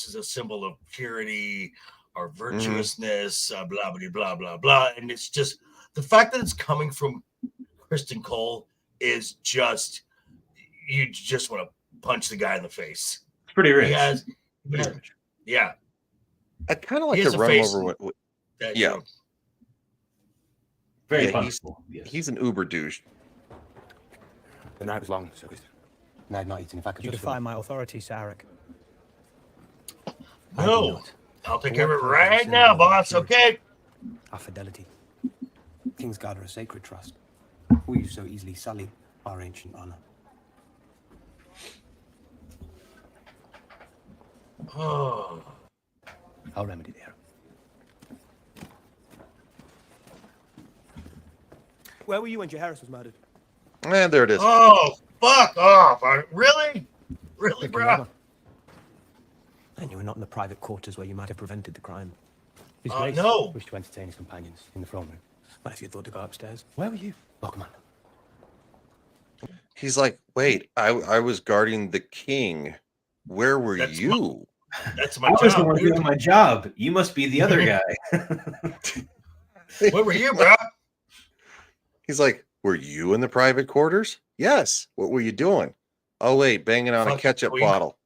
is a symbol of purity or virtuousness, blah blah blah blah blah, and it's just the fact that it's coming from Cristen Cole is just you just want to punch the guy in the face. It's pretty rich. Yeah. I'd kind of like to run him over with yeah. Very punchable. He's an uber douche. The night was long, Sir Cristen. And I had not eaten if I could. You defy my authority, Sir Eric. No. I'll take care of it right now, boss. Okay. Our fidelity. King's Guard are a sacred trust. We so easily sully our ancient honor. Oh. I'll remedy there. Where were you when Jaehaerys was murdered? And there it is. Oh, fuck off. Really? Really, bro? And you were not in the private quarters where you might have prevented the crime. His Oh, Grace no. wished to entertain his companions in the throne room. But if you thought to go upstairs, where were you? Oh, come on. He's like, wait, I was guarding the king. Where were you? That's my I was the job. one doing my job. You must be the other guy. Where were you, bro? He's like, were you in the private quarters? Yes. What were you doing? Oh, wait, banging on a Fuck ketchup queen. bottle.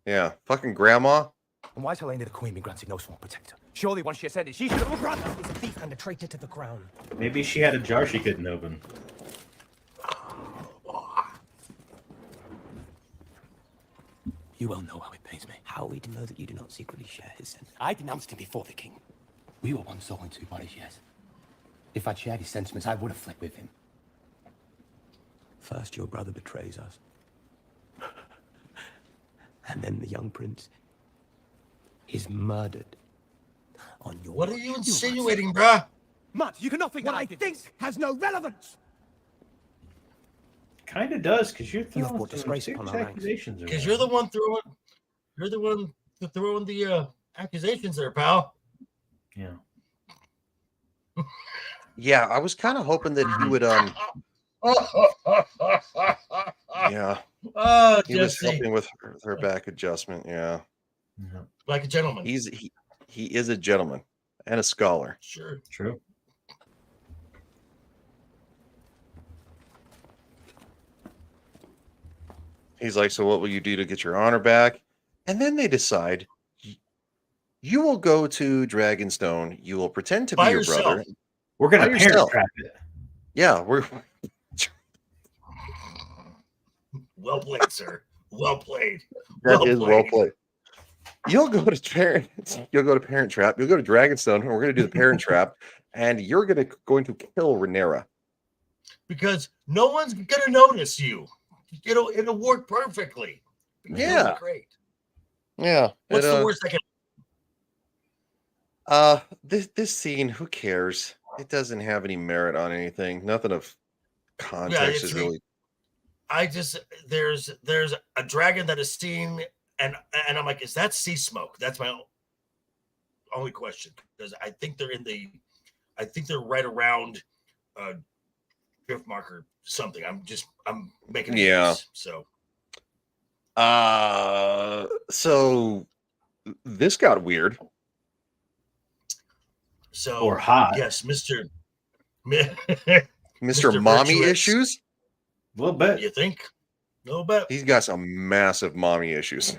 Yeah, fucking grandma. And why has Helena the Queen been granted no small protector? Surely once she ascended, she should have... Oh, brother! He's a thief and a traitor to the crown. Maybe she had a jar she couldn't open. You well know how it pains me. How are we to know that you do not secretly share his sense? I denounced him before the king. We were once so in two bodies, yes. If I'd shared his sentiments, I would have fled with him. First, your brother betrays us. And then the young prince is murdered on your What are you insinuating, bruh? Matt, you cannot think what I think has no relevance. Kind of does, because you're You have throwing brought some disgrace serious upon our ranks. accusations. Because you're the one throwing the accusations there, pal. Yeah. Yeah, I was kind of hoping that he would yeah. Oh, he was Jesse. helping with her back adjustment. Yeah. Like a gentleman. He is a gentleman and a scholar. Sure. True. He's like, so what will you do to get your honor back? And then they decide, you will go to Dragonstone. You will pretend to be your brother. We're going to parent trap it. Yeah, we're... Well played, sir. Well played. That is well played. You'll go to Parent Trap. You'll go to Dragonstone, and we're going to do the Parent Trap, and you're going to kill Rhaenyra. Because no one's going to notice you. It'll work perfectly. Yeah. Great. Yeah. What's the worst I can... This scene, who cares? It doesn't have any merit on anything. Nothing of context is really... there's a dragon that is seen, and I'm like, is that sea smoke? That's my only question, because I think they're right around drift marker something. I'm making a guess, so so this got weird. So or hot. Yes, Mr. Mommy issues. A little bit. You think? A little bit. He's got some massive mommy issues.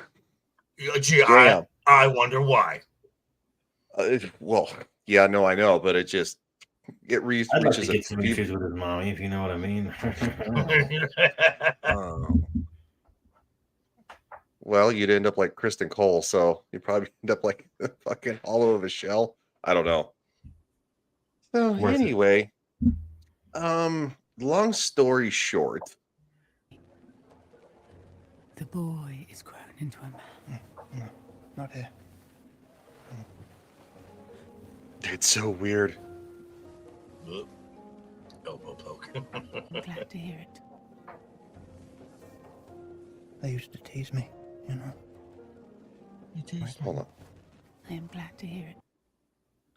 Gee, I wonder why. Well, yeah, no, I know, but it reaches I'd like to get some issues with his mommy, if you know what I mean. Well, you'd end up like Cristen Cole, so you'd probably end up like fucking hollow of a shell. I don't know. So anyway, long story short, the boy is grown into a man. No, not here. It's so weird. Elbow poke. I'm glad to hear it. They used to tease me, you know. You teased me. Hold on. I am glad to hear it.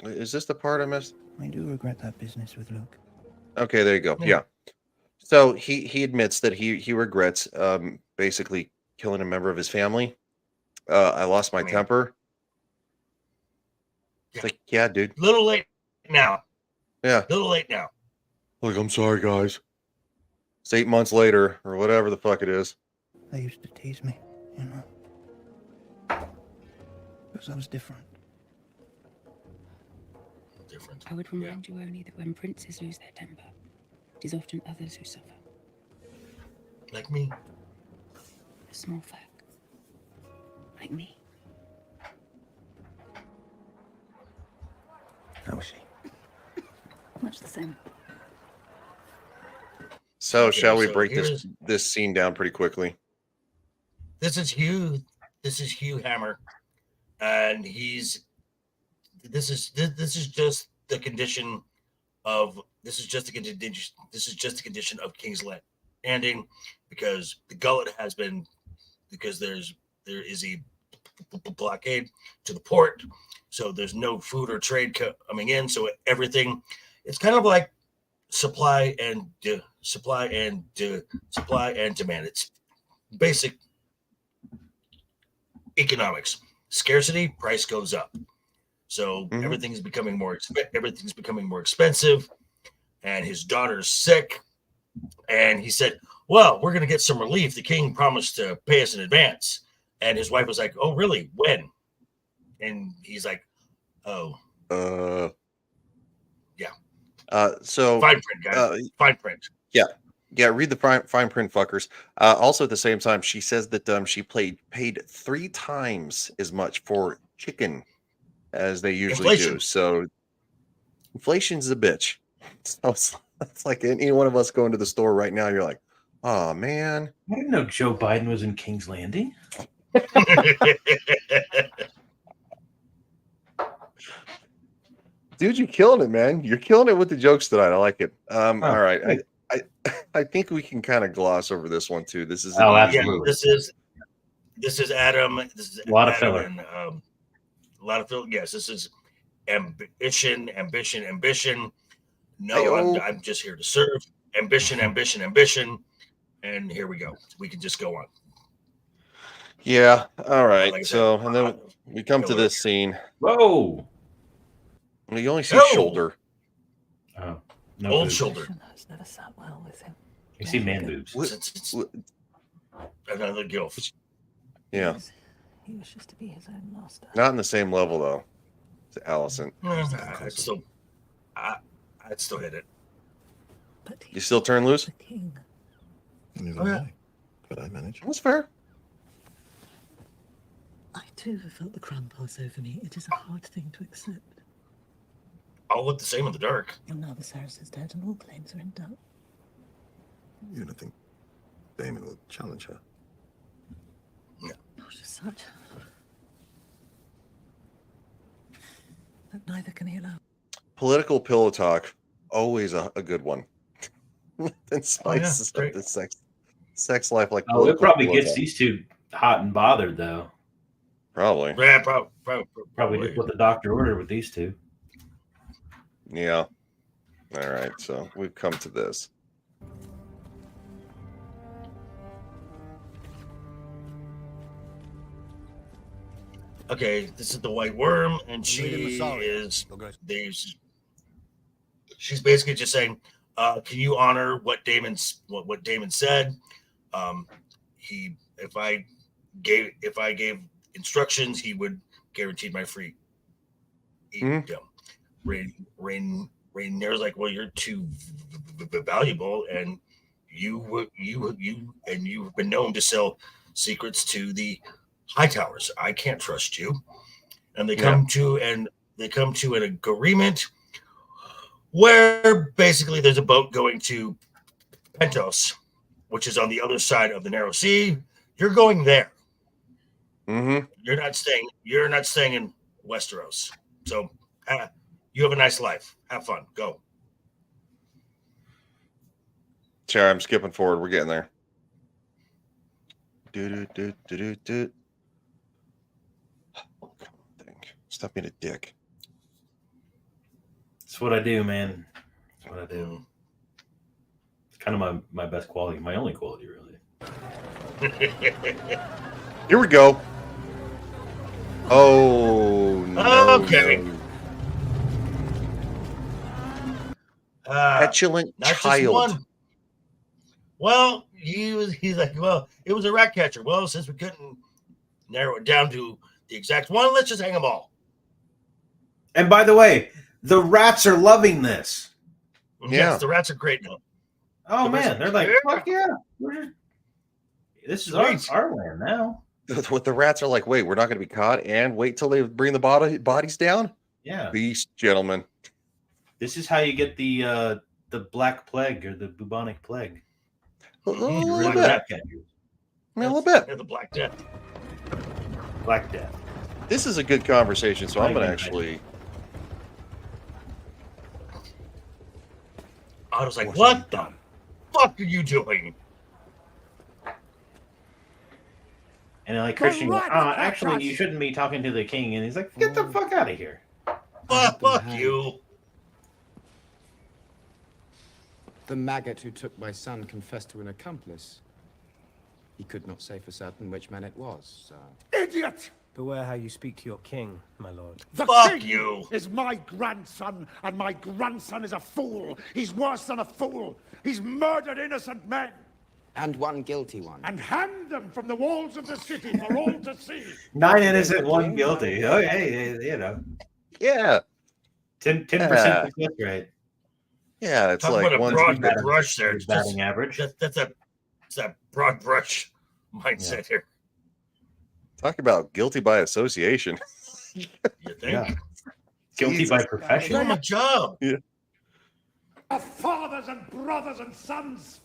Is this the part I missed? I do regret that business with Luke. Okay, there you go. Yeah. So he admits that he regrets basically killing a member of his family. I lost my temper. It's like, yeah, dude. Little late now. Yeah. Little late now. Like, I'm sorry, guys. It's 8 months later, or whatever the fuck it is. They used to tease me, you know. Because I was different. I would remind you only that when princes lose their temper, it is often others who suffer. Like me. A small fact. Like me. How was she? Much the same. So Okay, shall we so break here's- this scene down pretty quickly? This is Hugh Hammer, and this is just the condition of King's Landing, because the gullet has been, because there is a blockade to the port, so there's no food or trade coming in, so everything, it's kind of like supply and demand. It's basic economics. Scarcity, price goes up. So everything's becoming more expensive, and his daughter's sick, and he said, well, we're going to get some relief. The king promised to pay us in advance. And his wife was like, oh, really? When? And he's like, oh. Yeah. So fine print, guys. Fine print. Yeah. Yeah, read the fine print, fuckers. Also, at the same time, she says that she paid 3 times as much for chicken as they usually do. So inflation's a bitch. So it's like any one of us going to the store right now, you're like, oh, man. I didn't know Joe Biden was in King's Landing. Dude, you're killing it, man. You're killing it with the jokes tonight. I like it. All right. I think we can kind of gloss over this one too. This is absolutely. This is Adam. This is a lot of Adam filler. And, a lot of filler. Yes, this is ambition. No, I'm just here to serve. Ambition. And here we go. We can just go on. Yeah. All right. Like I so, said, and then we come to this scene. Whoa. You only see shoulder. Oh, no old boobs. shoulder. Has never sat well with him. You see man boobs. Another gilf. Yeah. He was just to be his own master. Not in the same level though. To Alicent. I'd still hit it. You still turn loose? King. Oh, yeah. Could I manage? That's fair. I too have felt the crown pass over me. It is a hard thing to accept. All look the same in the dark. And now Viserys is dead and all claims are in doubt. You don't think Daemon will challenge her? Not as such. But neither can he allow. Political pillow talk, always a good one. And spices up the sex life like. Oh, it probably gets talk. these two hot and bothered though. Probably. Yeah, probably just what the doctor ordered with these two. Yeah. All right. So we've come to this. Okay, this is the White Worm, and she is. She's basically just saying, "Can you honor what Daemon said? If I gave instructions, he would guarantee my free." Rhaenyra's like, "Well, you're too valuable, and you've been known to sell secrets to the High Towers. I can't trust you." And they come to an agreement where basically there's a boat going to Pentos, which is on the other side of the Narrow Sea. You're going there. Mm-hmm. You're not staying in Westeros. So you have a nice life. Have fun. Go. Sorry, I'm skipping forward. We're getting there. Do. Stop being a dick. That's what I do, man. That's what I do. It's kind of my best quality, my only quality, really. Here we go. Oh, no. Okay. No. Petulant child. Well, he's like, well, it was a rat catcher. Well, since we couldn't narrow it down to the exact one, let's just hang them all. And by the way, the rats are loving this. Yes, the rats are great now. Oh, man. They're like, fuck yeah. This is our land now. What the rats are like, wait, we're not going to be caught and wait till they bring the bodies down? Yeah. Beast, gentlemen. This is how you get the Black Plague or the bubonic plague. A little bit. The Black Death. Black Death. This is a good conversation, so I'm going to actually... Otto's like, what the fuck are you doing? And like Christian, actually, you shouldn't be talking to the king. And he's like, get the fuck out of here. Fuck you. The maggot who took my son confessed to an accomplice. He could not say for certain which man it was. Idiot! Beware how you speak to your king, my lord. The Fuck king you! Is my grandson, and my grandson is a fool. He's worse than a fool. He's murdered innocent men. And one guilty one. And hanged them from the walls of the city for all to see. 9 innocent, 1 guilty. Oh, hey, you know. Yeah. 10% success rate. Yeah, it's Talk like about a broad brush there. Batting average. That's that broad brush mindset here. Talk about guilty by association. You think? Yeah. Guilty by profession. Doing my job. Yeah. Our fathers and brothers and sons,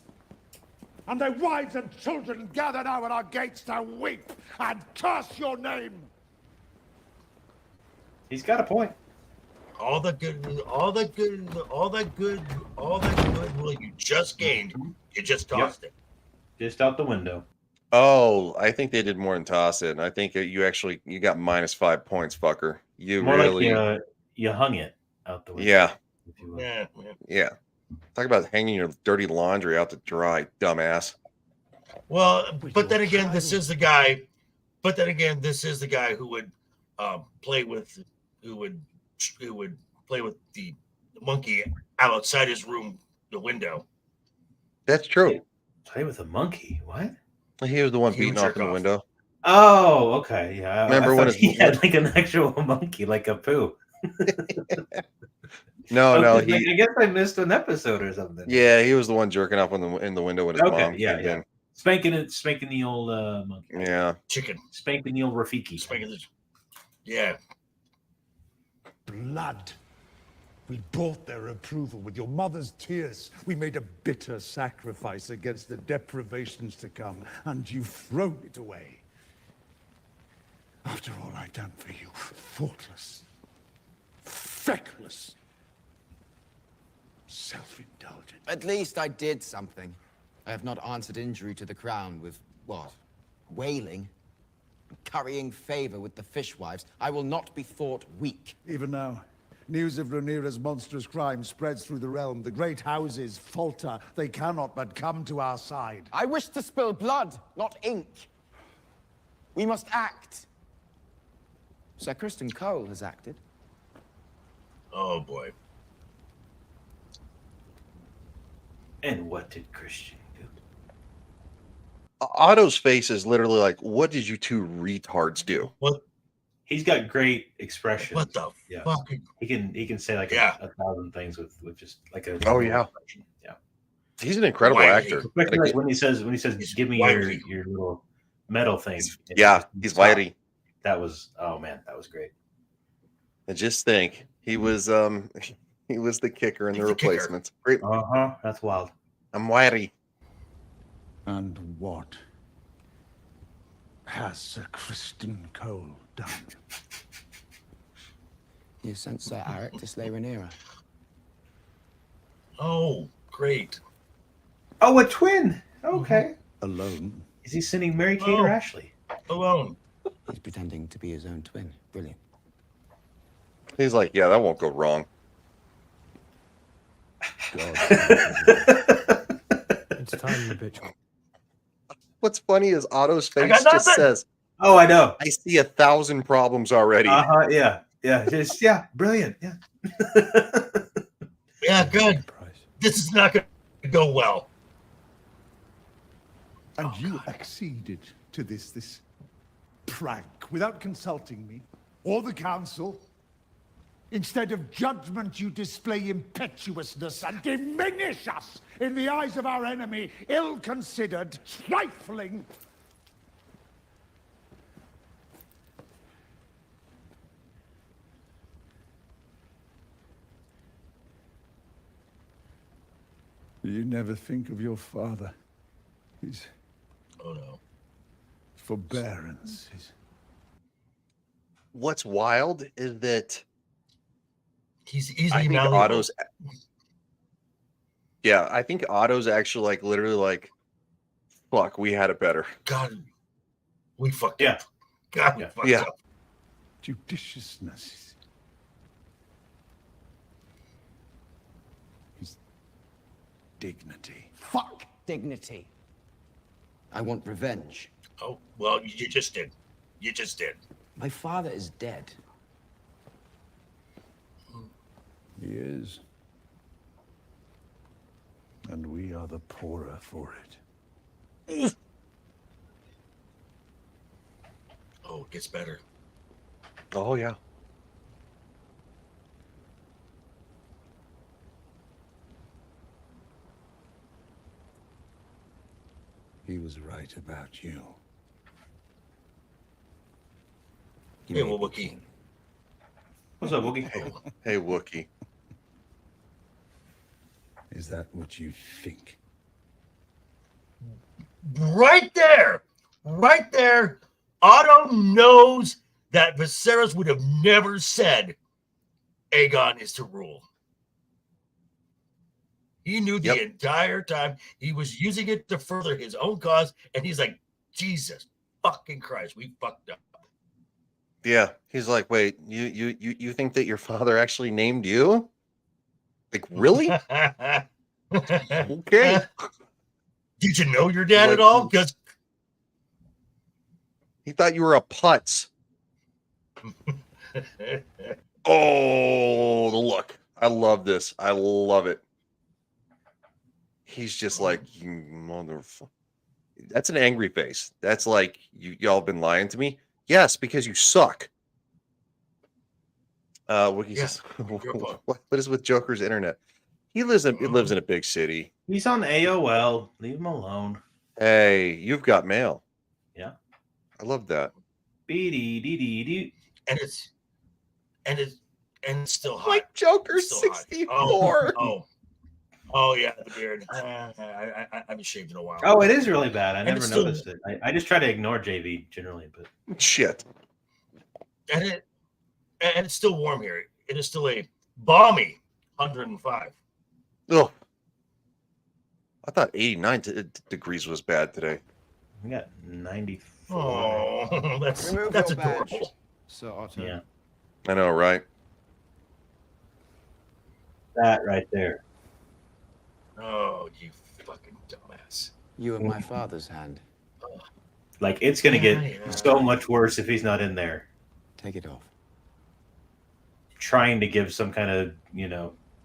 and their wives and children gather now at our gates to weep and curse your name. He's got a point. All the goodwill you just gained, you just tossed it. Just out the window. Oh, I think they did more than toss it. And I think you got -5 points, fucker. You More really, like you hung it out the window. yeah, if you will. yeah. Talk about hanging your dirty laundry out to dry, dumbass. Well, but then again, this is the guy. But then again, this is the guy who would play with the monkey outside his room, the window. That's true. Play with a monkey? What? He was the one He would beating off jerk in the off. window. Oh, okay, yeah. Remember when he had like an actual monkey, like a poo? No, I he. guess I missed an episode or something. Yeah, he was the one jerking off in the window when his mom came in. Spanking the old monkey. Yeah, chicken. Spanking the old Rafiki. Spanking the. Yeah. Blood. We bought their approval with your mother's tears. We made a bitter sacrifice against the deprivations to come, and you've thrown it away. After all I've done for you, thoughtless, feckless, self-indulgent. At least I did something. I have not answered injury to the crown with, what? Wailing? Currying favor with the fishwives. I will not be thought weak. Even now, news of Rhaenyra's monstrous crime spreads through the realm. The great houses falter. They cannot but come to our side. I wish to spill blood, not ink. We must act. Sir Cristen Cole has acted. Oh, boy. And what did Christian do? Otto's face is literally like, "What did you two retards do?" What? He's got great expression. What the fuck? He can say like Yeah. a thousand things with just like a Oh, yeah. expression. Yeah. He's an incredible actor. Especially like when he says give me your little metal thing. Yeah, he's mighty. That was that was great. And just think, he was the kicker in the replacements. Great. That's wild. I'm wiry. And what has Sir Cristen Cole done? You sent Sir Eric to slay Rhaenyra. Oh, great. Oh, a twin. Okay. Alone. Is he sending Mary Kate or Ashley? Alone. He's pretending to be his own twin. Brilliant. He's like, yeah, that won't go wrong. It's time, the bitch. What's funny is Otto's face got just nothing. says, "Oh, I know. I see 1,000 problems already." Yeah. Just brilliant. Yeah. Yeah, good. This is not going to go well. And you acceded to this prank without consulting me or the council. Instead of judgment, you display impetuousness and diminish us in the eyes of our enemy, ill-considered, trifling. You never think of your father. His forbearance. What's wild is that he's I think malleable. Otto's. Yeah, I think Otto's actually like literally like, fuck, we had it better. God, we fucked up. God, we fucked up. Judiciousness. His dignity. Fuck dignity. I want revenge. Oh, well, you just did. You just did. My father is dead. He is. And we are the poorer for it. Oh, it gets better. Oh, yeah. He was right about you. Hey, well, Wookie. What's up, Wookie? Hey, Wookie. Is that what you think? Right there. Right there. Otto knows that Viserys would have never said Aegon is to rule. He knew the entire time he was using it to further his own cause, and he's like, Jesus fucking Christ, we fucked up. Yeah, he's like, wait, you think that your father actually named you? Like, really? Okay. Did you know your dad at all? Because he thought you were a putz. Oh, the look. I love this. I love it. He's just like, you motherfucker. That's an angry face. That's like y'all been lying to me. Yes, because you suck. Wiki says, what is with Joker's internet? He lives in a big city. He's on AOL. Leave him alone. Hey, you've got mail. Yeah, I love that. And it's still hot. Like Joker 64. Oh yeah, the beard. I haven't shaved in a while. Oh, it is really bad. I And never it's still- noticed it. I just try to ignore JV generally, but shit. And it's still warm here. It is still a balmy 105. Oh, I thought 89 degrees was bad today. we got 94. Oh, that's Remove your adorable. badge, Sir Otto. Yeah, I know, right? that right there. Oh, you fucking dumbass. You have my father's hand. Like, it's gonna Yeah, get yeah. so much worse if he's not in there. Take it off. Trying to give some kind of,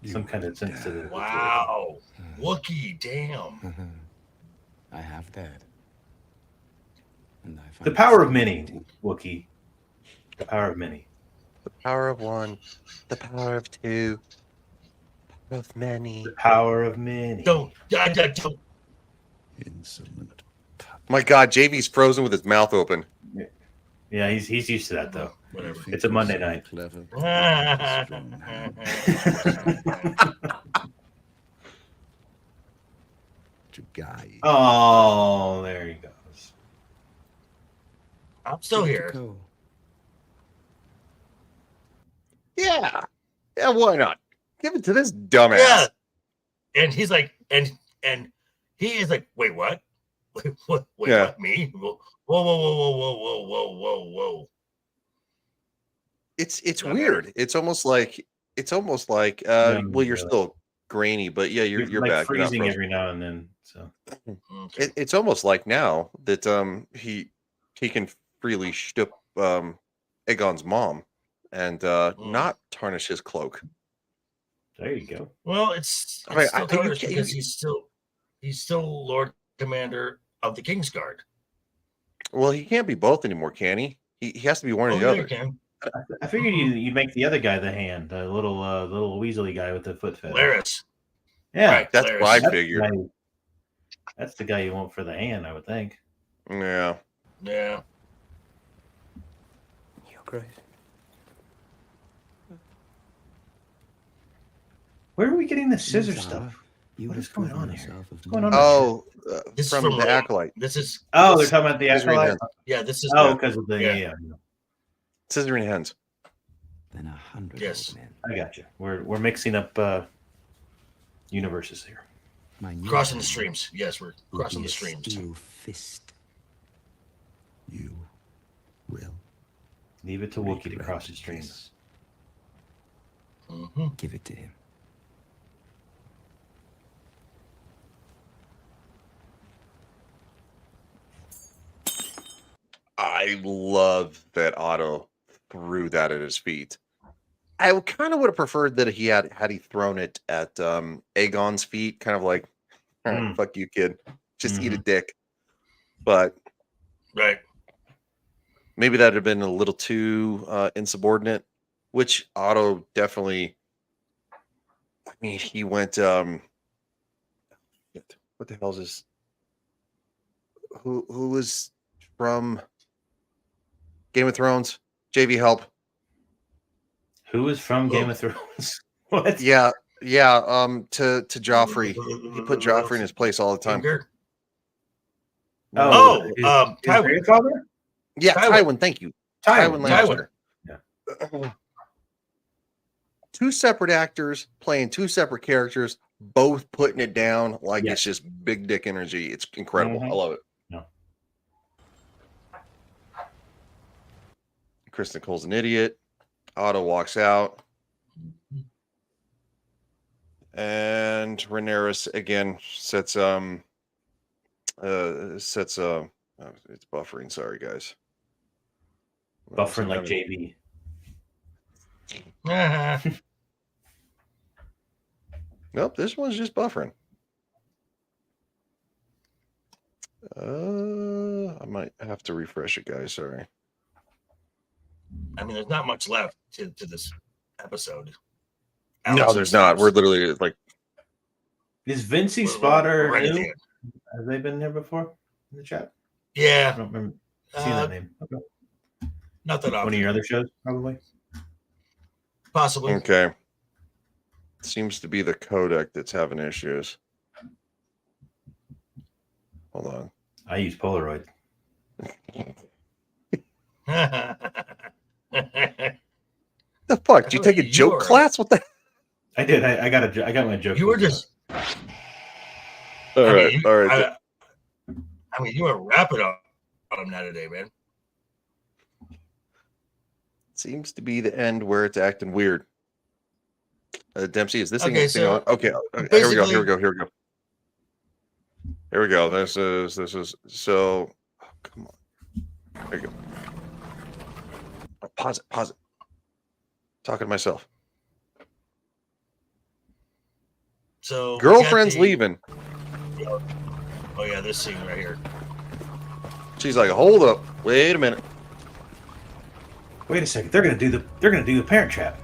some kind of sense to the Wow. Wookie, damn. I have dared. And I The power of many, Wookiee. The power of many. The power of one, the power of two, the power of many. The power of many. Don't. Insolent. My God, JV's frozen with his mouth open. Yeah, he's used to that though. Whatever. It's a Monday night. Clever. To guide. Oh, there he goes. I'm still here. Yeah. Yeah, why not? Give it to this dumbass. Yeah. And he's like, and he is like, wait, what? Wait, Yeah. what? Me? Whoa. It's Okay. weird. It's almost like well, you're really. still grainy, but yeah, you're like back. You're not freezing frozen. every now and then. So It's almost like now that he can freely shtup Aegon's mom and not tarnish his cloak. there you go. Well, it's I mean, still you tarnished can't- because he's still Lord Commander of the Kingsguard. Well, he can't be both anymore, can he? He has to be one or the yeah, other. you can. I figured you'd make the other guy the hand, the little Weasley guy with the foot fetish. Laris. Yeah, Right, That's Laris. what I That's figured. the guy- That's the guy you want for the hand, I would think. Yeah. Yeah. Your Grace. Where are we getting the scissor Zara, stuff? You What have is going proven on here? yourself of What's going on? Oh, This is from from the Rome. acolyte. This is Oh, they're talking about the Scissoring acolyte. hands. yeah. This is Oh, because of the Yeah. Scissoring hands. Then 100 Yes. old men. I got you. We're mixing up universes here. My new crossing the hand streams. Yes, we're will crossing be the a streams. steel fist. You will Leave it to Wookiee to cross the streams. Mm-hmm. Give it to him. I love that Otto threw that at his feet. I kind of would have preferred that he had he thrown it at Aegon's feet, kind of like, "All right, fuck you, kid. Just eat a dick." But Right. maybe that'd have been a little too insubordinate, which Otto definitely. I mean, he went. What the hell is this? Who was from Game of Thrones? JV, help. Who is from Game of Thrones? What? Yeah. To Joffrey. He put Joffrey in his place all the time. Oh, his Tywin. grandfather? Yeah, Tywin. Tywin. Thank you. Tywin. Lannister. Yeah. Two separate actors playing two separate characters, both putting it down like Yeah. it's just big dick energy. It's incredible. I love it. No. Cristen Cole's an idiot. Otto walks out. And Rhaenyra again sets it's buffering. Sorry, guys. Buffering like JB. Nope, this one's just buffering. might have to refresh it, guys. Sorry. I mean, there's not much left to this episode. No, there's not. We're literally like. Is Vincey Spotter right at the new? end. Have they been there before in the chat? Yeah. I don't remember seeing that name. Okay. Not that often. One of your other shows, probably. Possibly. Okay. Seems to be the codec that's having issues. Hold on. I use Polaroid. The fuck? Did you take a joke class? What the? I did. I got my joke. You were just. All right. All right. I mean, you were wrapping up on him now today, man. Seems to be the end where it's acting weird. Dempsey, is this thing so on? Okay. Here we go. Here we go. Here we go. Here we go. This is so. Oh, come on. There you go. Oh, pause it. Pause it. Talking to myself. So girlfriend's leaving. Oh yeah, this scene right here. She's like, hold up, wait a minute. Wait a second. They're gonna do the Parent Trap.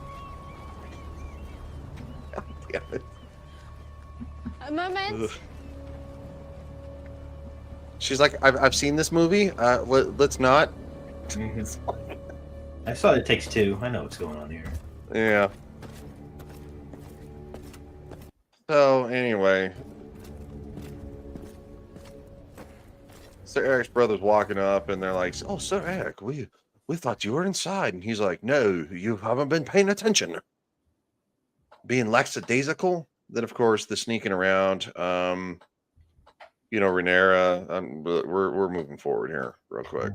A moment. Ugh. She's like, I've seen this movie. Let's not. I saw It Takes Two. I know what's going on here. Yeah. So anyway, Sir Eric's brother's walking up, and they're like, "Oh, Sir Eric, we thought you were inside," and he's like, "No, you haven't been paying attention." Being lackadaisical. Then, of course, the sneaking around. You know, Rhaenyra. But we're moving forward here real quick.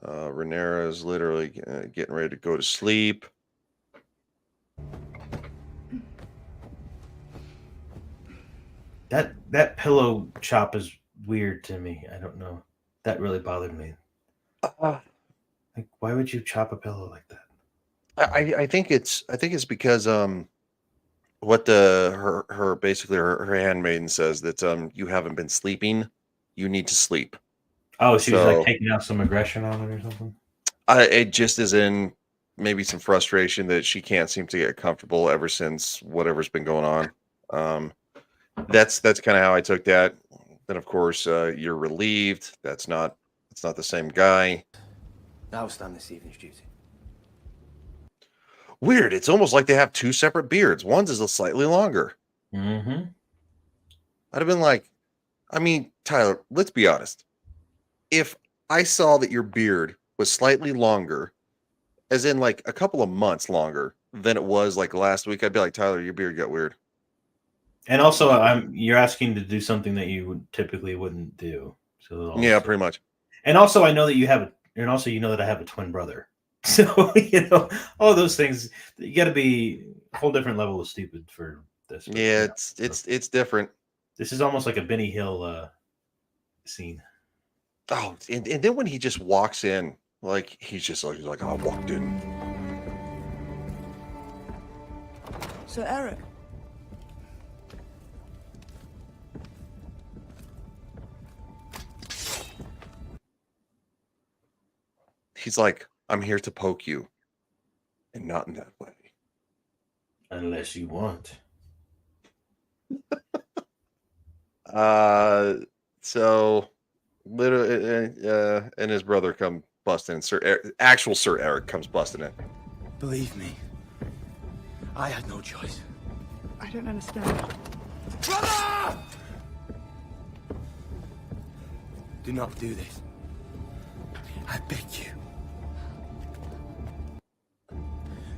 Rhaenyra is literally getting ready to go to sleep. That pillow chop is weird to me. I don't know. That really bothered me. Like, why would you chop a pillow like that? I think it's because what her basically her handmaiden says that you haven't been sleeping, you need to sleep. Oh, she was like taking out some aggression on it or something. It just is in maybe some frustration that she can't seem to get comfortable ever since whatever's been going on. That's kind of how I took that. Then of course you're relieved. It's not the same guy. I will stand this evening's duty. Weird. It's almost like they have two separate beards. One's is a slightly longer. Mm-hmm. I'd have been like, I mean, Tyler, let's be honest. If I saw that your beard was slightly longer, as in like a couple of months longer than it was like last week, I'd be like, Tyler, your beard got weird. And also, you're asking to do something that you typically wouldn't do. So yeah, pretty much. And also, I know that you know that I have a twin brother. So all those things. You got to be a whole different level of stupid for this. Yeah, it's different. This is almost like a Benny Hill scene. Oh, and then when he just walks in, like he's like, I walked in. So Eric. He's like, I'm here to poke you, and not in that way. Unless you want. So literally, and his brother come busting in. Actual Sir Eric comes busting in. Believe me, I had no choice. I don't understand. Brother! Do not do this. I beg you.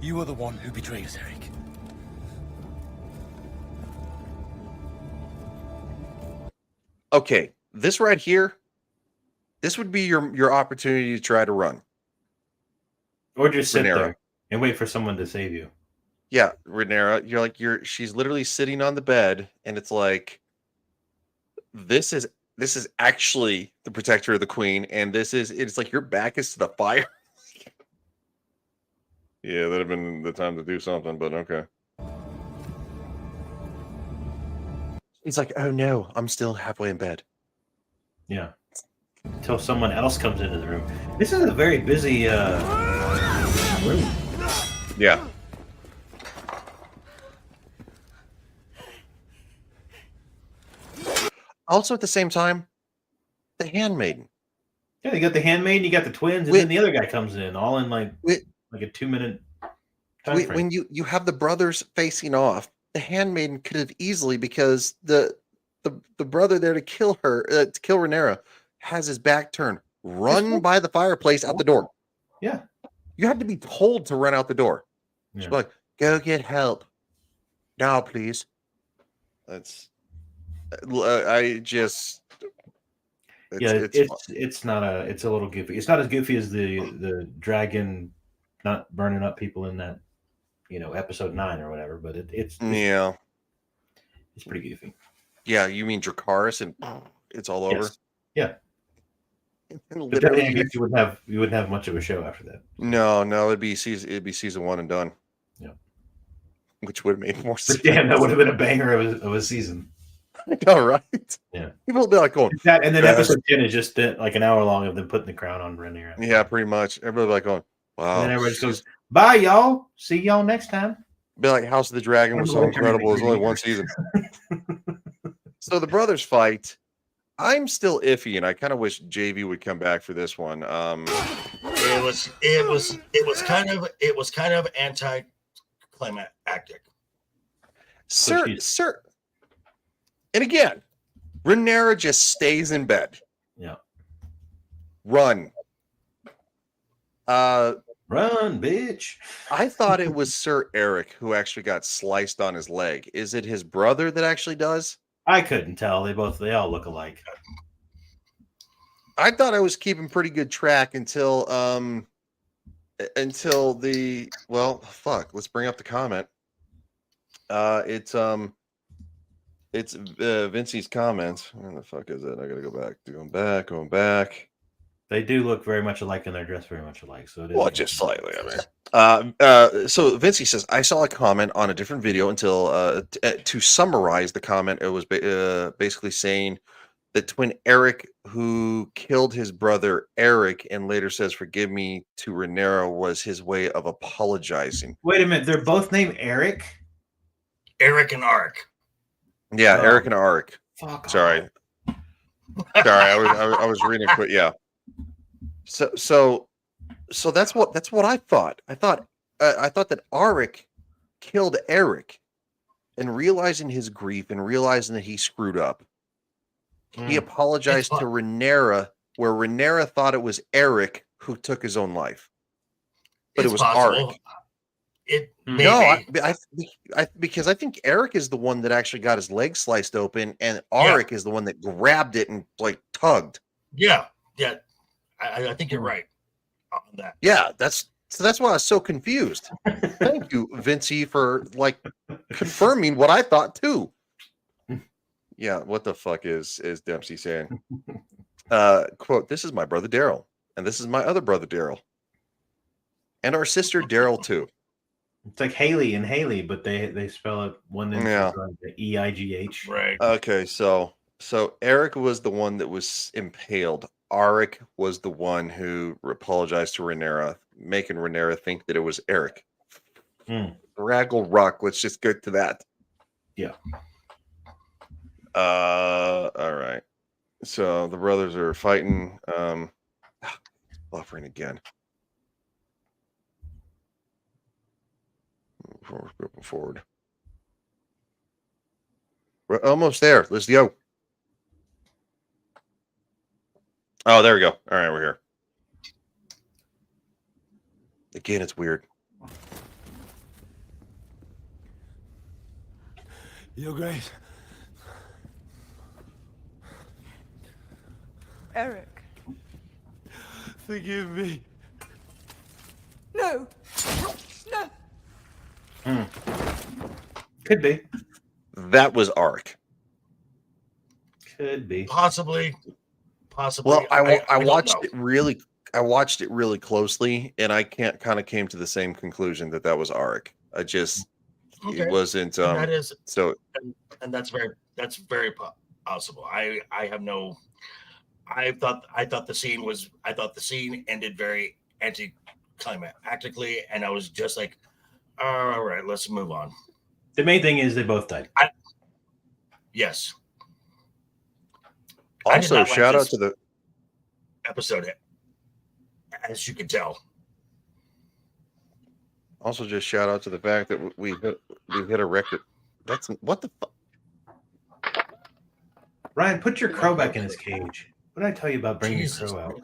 You are the one who betrayed us, Eric. Okay, this right here, this would be your opportunity to try to run. Or just sit Rhaenyra. there and wait for someone to save you. Yeah, Rhaenyra, she's literally sitting on the bed, and it's like, this is actually the protector of the queen, and it's like your back is to the fire. Yeah, that'd have been the time to do something, but okay. He's like, oh no, I'm still halfway in bed. Yeah. Until someone else comes into the room. This is a very busy room. Yeah. Also, at the same time, the handmaiden. Yeah, you got the handmaiden, you got the twins, and then the other guy comes in, all in like a 2-minute time frame. When you have the brothers facing off, the handmaiden could have easily, because the brother there to kill her, to kill Rhaenyra, has his back turned, run by the fireplace out the door. Yeah. You had to be told to run out the door. Yeah. She's like, go get help. Now, please. That's I just it's not a it's a little goofy. It's not as goofy as the dragon not burning up people in that episode 9 or whatever, but it's pretty goofy. Yeah, you mean Dracarys and it's all over? Yes. Yeah. Literally, you wouldn't have much of a show after that. No, it'd be season 1 and done. Yeah. Which would have made more sense. But damn, that would have been a banger of a season. I know, right? Yeah. People would be like going that, and then episode 10 is just like an hour long of them putting the crown on Rhaenyra. Yeah, pretty much. Everybody be like going, wow. And then everybody just goes, bye, y'all. See y'all next time. Be like House of the Dragon was so incredible. It was only one season. So the brothers fight. I'm still iffy, and I kind of wish JV would come back for this one. It was kind of anticlimactic. Sir. And again, Rhaenyra just stays in bed. Yeah. Run. Run, bitch. I thought it was Sir Eric who actually got sliced on his leg. Is it his brother that actually does? I couldn't tell. They all look alike. I thought I was keeping pretty good track until the let's bring up the comment. It's Vincey's comments. Where the fuck is it? I gotta go back. Going back. They do look very much alike, and they're dressed very much alike. So it is. Well, just slightly. I mean, so Vincey says, I saw a comment on a different video until to summarize the comment, it was basically saying that twin Eric, who killed his brother Eric and later says, forgive me, to Rhaenyra, was his way of apologizing. Wait a minute. They're both named Eric? Eric and Ark. Yeah, Eric and Ark. Sorry. I was reading quick. Yeah. So that's what I thought. I thought that Arik killed Eric, and realizing his grief and realizing that he screwed up, he apologized to Rhaenyra, where Rhaenyra thought it was Eric who took his own life, but it was Arik. Because I think Eric is the one that actually got his leg sliced open, and Arik is the one that grabbed it and like tugged. Yeah. I think you're right on that. Yeah, that's why I was so confused. Thank you, Vincey, for like confirming what I thought too. Yeah, what the fuck is Dempsey saying? Quote, this is my brother Daryl, and this is my other brother Daryl. And our sister Daryl too. It's like Haley and Haley, but they spell it one E-I-G-H. Right. Okay, so Eric was the one that was impaled. Arik was the one who apologized to Rhaenyra, making Rhaenyra think that it was Eric. Raggle Rock. Let's just get to that. Yeah. All right. So the brothers are fighting. Buffering again. Moving forward. We're almost there. Let's go. Oh, there we go. All right, we're here. Again, it's weird. Your Grace. Eric. Forgive me. No. No. Could be. That was Arik. Could be. Possibly. Well, I watched it really. I watched it really closely, and I came to the same conclusion that was Arik. It wasn't. And that is so. And that's very That's very possible. I thought the scene ended very anticlimactically, and I was just like, all right, let's move on. The main thing is they both died. Yes. Also, shout out to the episode, as you can tell. Also, just shout out to the fact that we hit a record. That's what the fuck. Ryan, put your crow back in his cage. What did I tell you about bringing your crow out?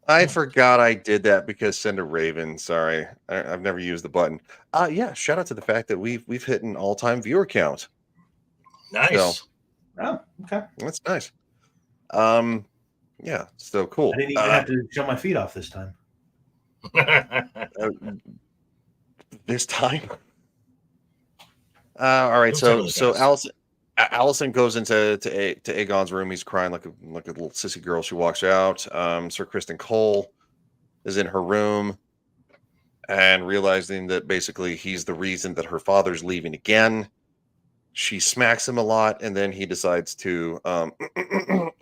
I forgot I did that because send a raven. Sorry, I've never used the button. Yeah, shout out to the fact that we've hit an all-time viewer count. Nice. So, oh, okay. That's nice. Yeah, so cool. I didn't even have to show my feet off this time. This time. All right, so Alicent goes into Aegon's room. He's crying like a little sissy girl. She walks out. Sir Cristen Cole is in her room and realizing that basically he's the reason that her father's leaving again. She smacks him a lot, and then he decides to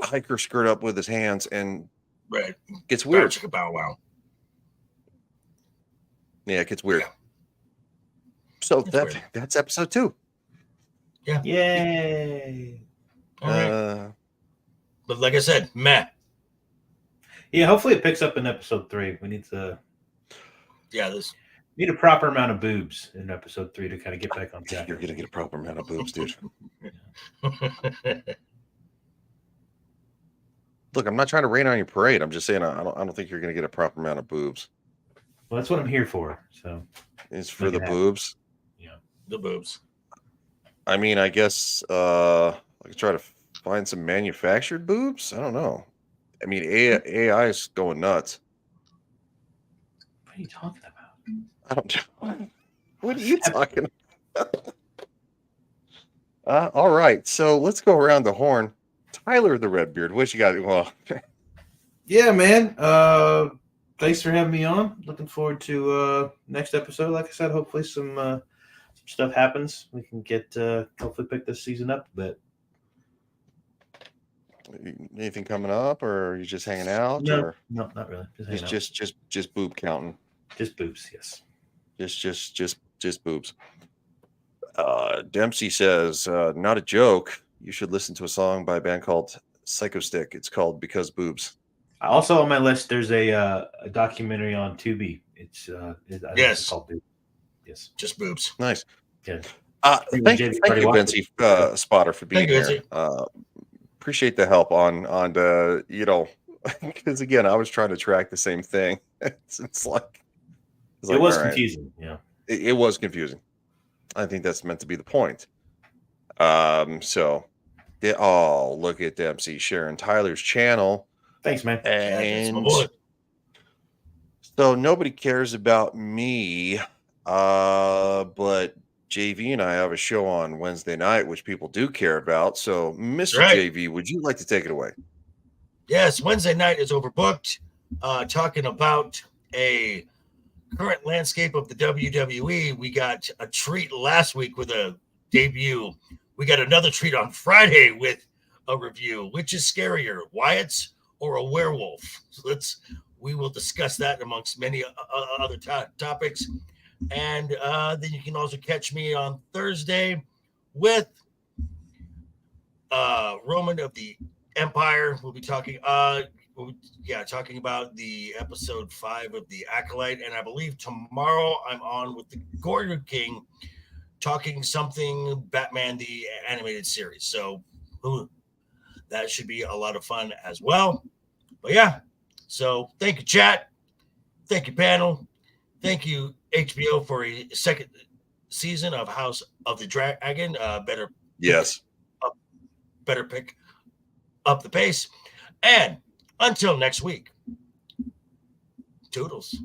hike her skirt up with his hands, and gets weird. Bow wow. Yeah, it gets weird. Yeah. So that's episode 2. Yeah. Yay. All right. But like I said, meh. Yeah, hopefully it picks up in episode 3. We need to. Yeah, need a proper amount of boobs in episode 3 to kind of get back on track. You're gonna get a proper amount of boobs, dude. Look, I'm not trying to rain on your parade. I'm just saying I don't think you're gonna get a proper amount of boobs. Well, that's what I'm here for. So it's for the boobs. Yeah, the boobs. I mean, I guess I could try to find some manufactured boobs. I don't know. I mean, AI is going nuts. What are you talking about? I don't know. What are you talking about? All right, so let's go around the horn. Tyler the Redbeard, what you got? Well, yeah, man. Thanks for having me on. Looking forward to next episode. Like I said, hopefully some stuff happens. We can get hopefully pick this season up a bit. Anything coming up, or are you just hanging out? No, or no, not really. Just boob counting. Just boobs, yes. Just boobs. Dempsey says, not a joke. You should listen to a song by a band called Psycho Stick. It's called Because Boobs. Also on my list, there's a documentary on Tubi. It's yes, called Boobs. Yes, just boobs. Nice. Yeah. Thank you, Vinci Spotter, for being here. Appreciate the help on the because again, I was trying to track the same thing. It was confusing. Yeah, it was confusing. I think that's meant to be the point. So, look at Dempsey sharing Tyler's channel. Thanks, man. And so nobody cares about me, but JV and I have a show on Wednesday night, which people do care about. So, Mr. JV, would you like to take it away? Yes, Wednesday night is overbooked. Talking about a current landscape of the WWE. We got a treat last week with a debut. We got another treat on Friday with a review. Which is scarier, Wyatt's or a werewolf? So we will discuss that amongst many other topics. And then you can also catch me on Thursday with Roman of the Empire. We'll be talking talking about the episode 5 of the Acolyte. And I believe tomorrow I'm on with the Gordon King talking something Batman the animated series. So that should be a lot of fun as well. But yeah, so thank you, chat. Thank you, panel. Thank you, HBO, for a second season of House of the Dragon. Better pick up the pace. And until next week, toodles.